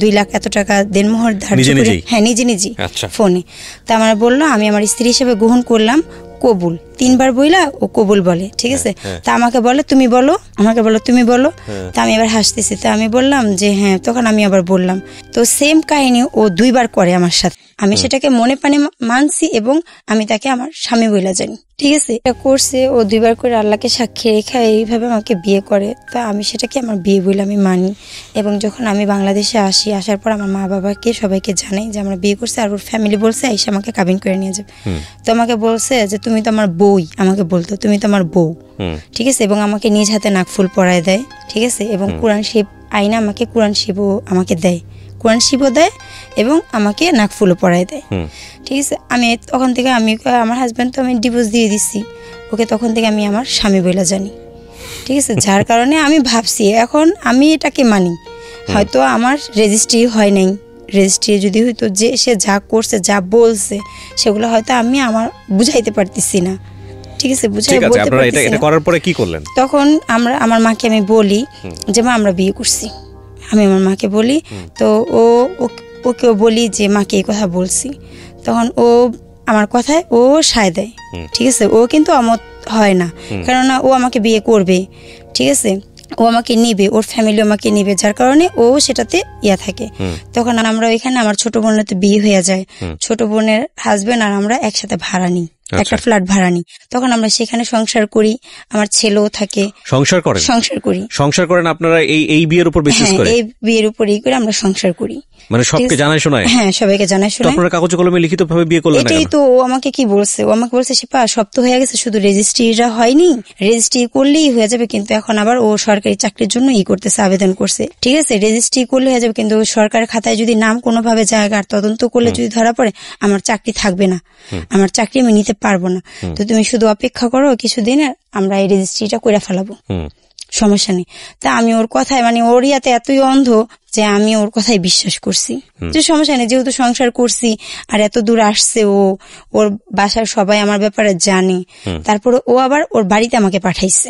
2 লাখ এত টাকা দেনমোহর ধার্য করে, হ্যাঁ নিজে ফোনে। তা আমার বললো আমি আমার স্ত্রী হিসেবে গ্রহণ করলাম, কবুল 3 বার বইলা ও কবুল বলে, ঠিক আছে। তা আমাকে বলে তুমি বলো, আমাকে বলো তুমি বলো। তা আমি এবার হাসতেছি, তা আমি বললাম যে হ্যাঁ। তখন আমি আবার বললাম, তো সেম কাহিনী ও 2 বার করে আমার সাথে, আমি সেটাকে মনে প্রাণে মানছি এবং আমি তাকে আমার স্বামী বইলা জানি, ঠিক আছে। এটা করছে ও 2 বার করে আল্লাহকে সাক্ষী রেখা এইভাবে আমাকে বিয়ে করে। তা আমি সেটাকে আমার বিয়ে বলে আমি মানি। এবং যখন আমি বাংলাদেশে আসার পর আমার মা বাবাকে সবাইকে জানাই যে আমরা বিয়ে করছি, আর ওর ফ্যামিলি বলছে আইসা আমাকে কাবিন করে নিয়ে যাবে। তো আমাকে বলছে যে তুমি তো আমার বউই, আমাকে বলতো তুমি তো আমার বউ, ঠিক আছে। এবং আমাকে নিজ হাতে নাকফুল পরায় দেয়, ঠিক আছে, এবং কোরআন শরীফ আইনা আমাকে কোরআন শরীফও আমাকে দেয়, কোরআন শরীফও দেয় এবং আমাকে নাকফুলও পরায় দেয়। ঠিক আছে, আমি তখন থেকে আমি আমার হাজব্যান্ড তো আমি ডিভোর্স দিয়ে দিচ্ছি, ওকে তখন থেকে আমি আমার স্বামী বলে জানি। ঠিক আছে, যার কারণে আমি ভাবছি এখন আমি এটাকে মানি। হয়তো আমার রেজিস্ট্রি হয় নাই, রেজিস্ট্রি যদি হয়তো যে সে যা করছে যা বলছে সেগুলো হয়তো আমি আমার বুঝাইতে পারতেছি না। ঠিক আছে, বুঝাই বলতে পারতেছি না। করার পরে কি করলেন? তখন আমার মাকে আমি বলি যে মা আমরা বিয়ে করছি, আমি আমার মাকে বলি। তো ওকেও বলি যে মাকে এই কথা বলছি। তখন ও আমার কথায় ও সায় দেয়। ঠিক আছে, ও কিন্তু অমত হয় না, কেননা ও আমাকে বিয়ে করবে। ঠিক আছে, ও আমাকে নিবে, ওর ফ্যামিলি আমাকে নিবে, যার কারণে ও সেটাতে থাকে। তখন আমরা ওইখানে আমার ছোট বোনের তো বিয়ে হয়ে যায়, ছোট বোনের হাজবেন্ড আর আমরা একসাথে ভাড়া নিই, একটা ফ্ল্যাট ভাড়া নিই। তখন আমরা সেখানে সংসার করি, আমার ছেলেও থাকে। সংসার করেন আপনারা এই বিয়ের উপর বেসিস করে? এই বিয়ের উপরই করে আমরা সংসার করি। মানে সবকে জানাই শোনায়? হ্যাঁ, সবাইকে জানাই শোনায়। আপনারা কাগজে কলমে লিখিত ভাবে বিয়ে করলেন? এটাই তো ও আমাকে কি বলছে, ও আমাকে বলছে শিপা সব তো হয়ে গেছে, শুধু রেজিস্ট্রিটা হয়নি, রেজিস্ট্রি করলেই হয়ে যাবে। কিন্তু এখন আবার ও সরকারি চাকরির জন্য করতেছে, আবেদন করছে। ঠিক আছে, রেজিস্ট্রি করলে হয়ে যাবে, কিন্তু সরকারের খাতায় যদি নাম কোনোভাবে জায়গা আর তদন্ত করলে যদি ধরা পড়ে আমার চাকরি থাকবে না, আমার চাকরি আমি নিতে পারবো না। তো তুমি শুধু অপেক্ষা করো কিছুদিন, আমরা এই রেজিস্ট্রিটা করে ফেলাবো, সমস্যা নেই। তা আমি ওর কথায় মানে ওর ইয়াতে এতই অন্ধ যে আমি ওর কথাই বিশ্বাস করছি যে সমস্যা নেই, যেহেতু সংসার করছি আর এত দূর আসছে, ওর বাসার সবাই আমার ব্যাপারে জানে। তারপরে ও আবার ওর বাড়িতে আমাকে পাঠাইছে,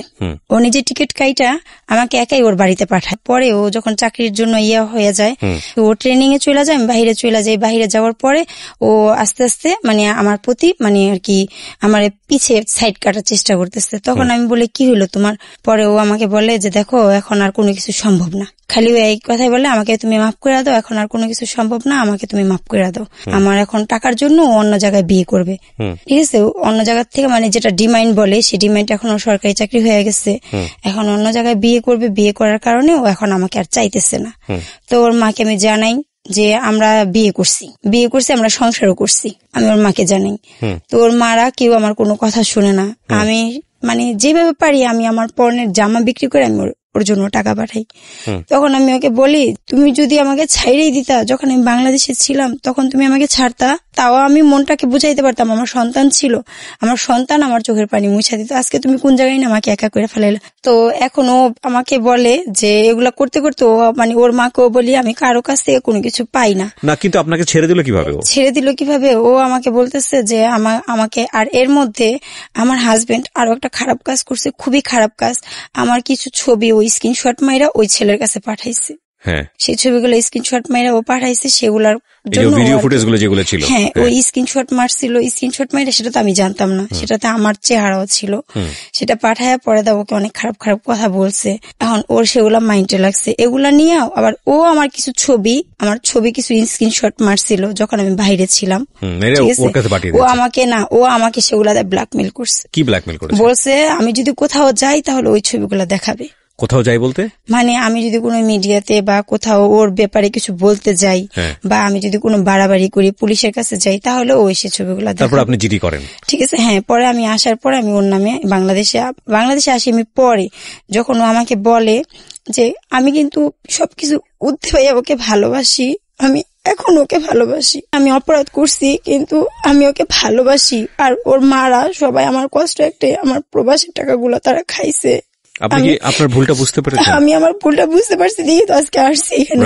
ও নিজে টিকিট কাইটা আমাকে একাই ওর বাড়িতে পাঠায়। পরে ও যখন চাকরির জন্য হয়ে যায়, ও ট্রেনিং এ চলে যায়, আমি বাহিরে চলে যাই। বাহিরে যাওয়ার পরে ও আস্তে আস্তে মানে আমার প্রতি মানে আর কি আমার পিছে সাইড কাটার চেষ্টা করতেছে। তখন আমি বলে কি হলো তোমার? পরে ও আমাকে বলে যে দেখো এখন আর কোনো কিছু সম্ভব না, খালি এই কথাই বলে আমাকে তুমি মাফ করে দাও, এখন আর কোনো কিছু সম্ভব না, আমাকে তুমি মাফ করে দাও। আমার এখন টাকার জন্য অন্য জায়গায় বিয়ে করবে। ঠিক আছে, অন্য জায়গা থেকে মানে যেটা ডিমান্ড বলে সেই ডিমান্ড এখন সরকারি চাকরি হয়ে গেছে, এখন অন্য জায়গায় বিয়ে করবে। বিয়ে করার কারণে ও এখন আমাকে আর চাইতেছে না। তো ওর মাকে আমি জানাই যে আমরা বিয়ে করছি, আমরা সংসারও করছি, আমি ওর মাকে জানাই। তো ওর মারা কেউ আমার কোনো কথা শুনে না। আমি মানে যেভাবে পারি আমি আমার পণ্যের জামা বিক্রি করে আমি ওর জন্য টাকা পাঠাই। তখন আমি ওকে বলি তুমি যদি আমাকে ছাইড়েই দিতা, যখন আমি বাংলাদেশে ছিলাম তখন তুমি আমাকে ছাড়তা, তাও আমি মনটাকে বুঝাইতে পারতাম, আমার সন্তান ছিল, আমার সন্তান আমার চোখের পানি মুছা দিত। আজকে তুমি কোন জায়গায় না আমাকে একা করে ফেলাইলে। তো এখন ও আমাকে বলে যে এগুলা করতে করতে ও মানে ওর মাকেও বলি আমি কারো কাছ থেকে কোনো কিছু পাই না। কিন্তু আপনাকে ছেড়ে দিল কিভাবে? ও আমাকে বলতেছে যে আমাকে আর এর মধ্যে আমার হাজবেন্ড আরো একটা খারাপ কাজ করছে, খুবই খারাপ কাজ। আমার কিছু ছবি ওই স্ক্রিনশট মাইরা ওই ছেলের কাছে পাঠাইছে। সেই ছবিগুলো স্ক্রিনশট মাইরা ও পাঠাইছে, সেগুলার জন্য ভিডিও ফুটেজগুলো যেগুলো ছিল, হ্যাঁ ওই স্ক্রিনশট মারছিল, স্ক্রিনশট মাইরা সেটা তো আমি জানতাম না, সেটাতে আমার চেহারাও ছিল। সেটা পাঠায় পরে দাও ওকে অনেক খারাপ খারাপ কথা বলছে। এখন ওর সেগুলা মাইন্ডে লাগছে, এগুলা নিয়ে আবার ও আমার কিছু কিছু স্ক্রিনশট মারছিল যখন আমি বাইরে ছিলাম। ও আমাকে সেগুলা ব্ল্যাকমেল করছে। কি ব্ল্যাকমেল করছে? বলছে আমি যদি কোথাও যাই তাহলে ওই ছবিগুলা দেখাবে। কোথাও যাই বলতে মানে আমি যদি কোনো মিডিয়াতে বা কোথাও ওর ব্যাপারে কিছু বলতে যাই বা আমি যদি কোনো বাড়াবাড়ি করি পুলিশের কাছে যাই তাহলে ওই সে ছবিগুলো তারপর আপনি জিডি করেন। ঠিক আছে, হ্যাঁ। পরে আমি আসার পরে আমি ওর নামে বাংলাদেশে আসি। আমি পরে যখন ও আমাকে বলে যে আমি কিন্তু সবকিছু উঠতে ভাইয়া ওকে ভালোবাসি, আমি এখন ওকে ভালোবাসি, আমি অপরাধ করছি কিন্তু আমি ওকে ভালোবাসি, আর ওর মারা সবাই আমার কষ্ট একটাই, আমার প্রবাসের টাকাগুলো তারা খাইছে। আপনি কি আপনার ভুলটা বুঝতে পেরেছেন? আমি আমার ভুলটা বুঝতে পারছি, দেখি তো আজকে আসছি এখানে।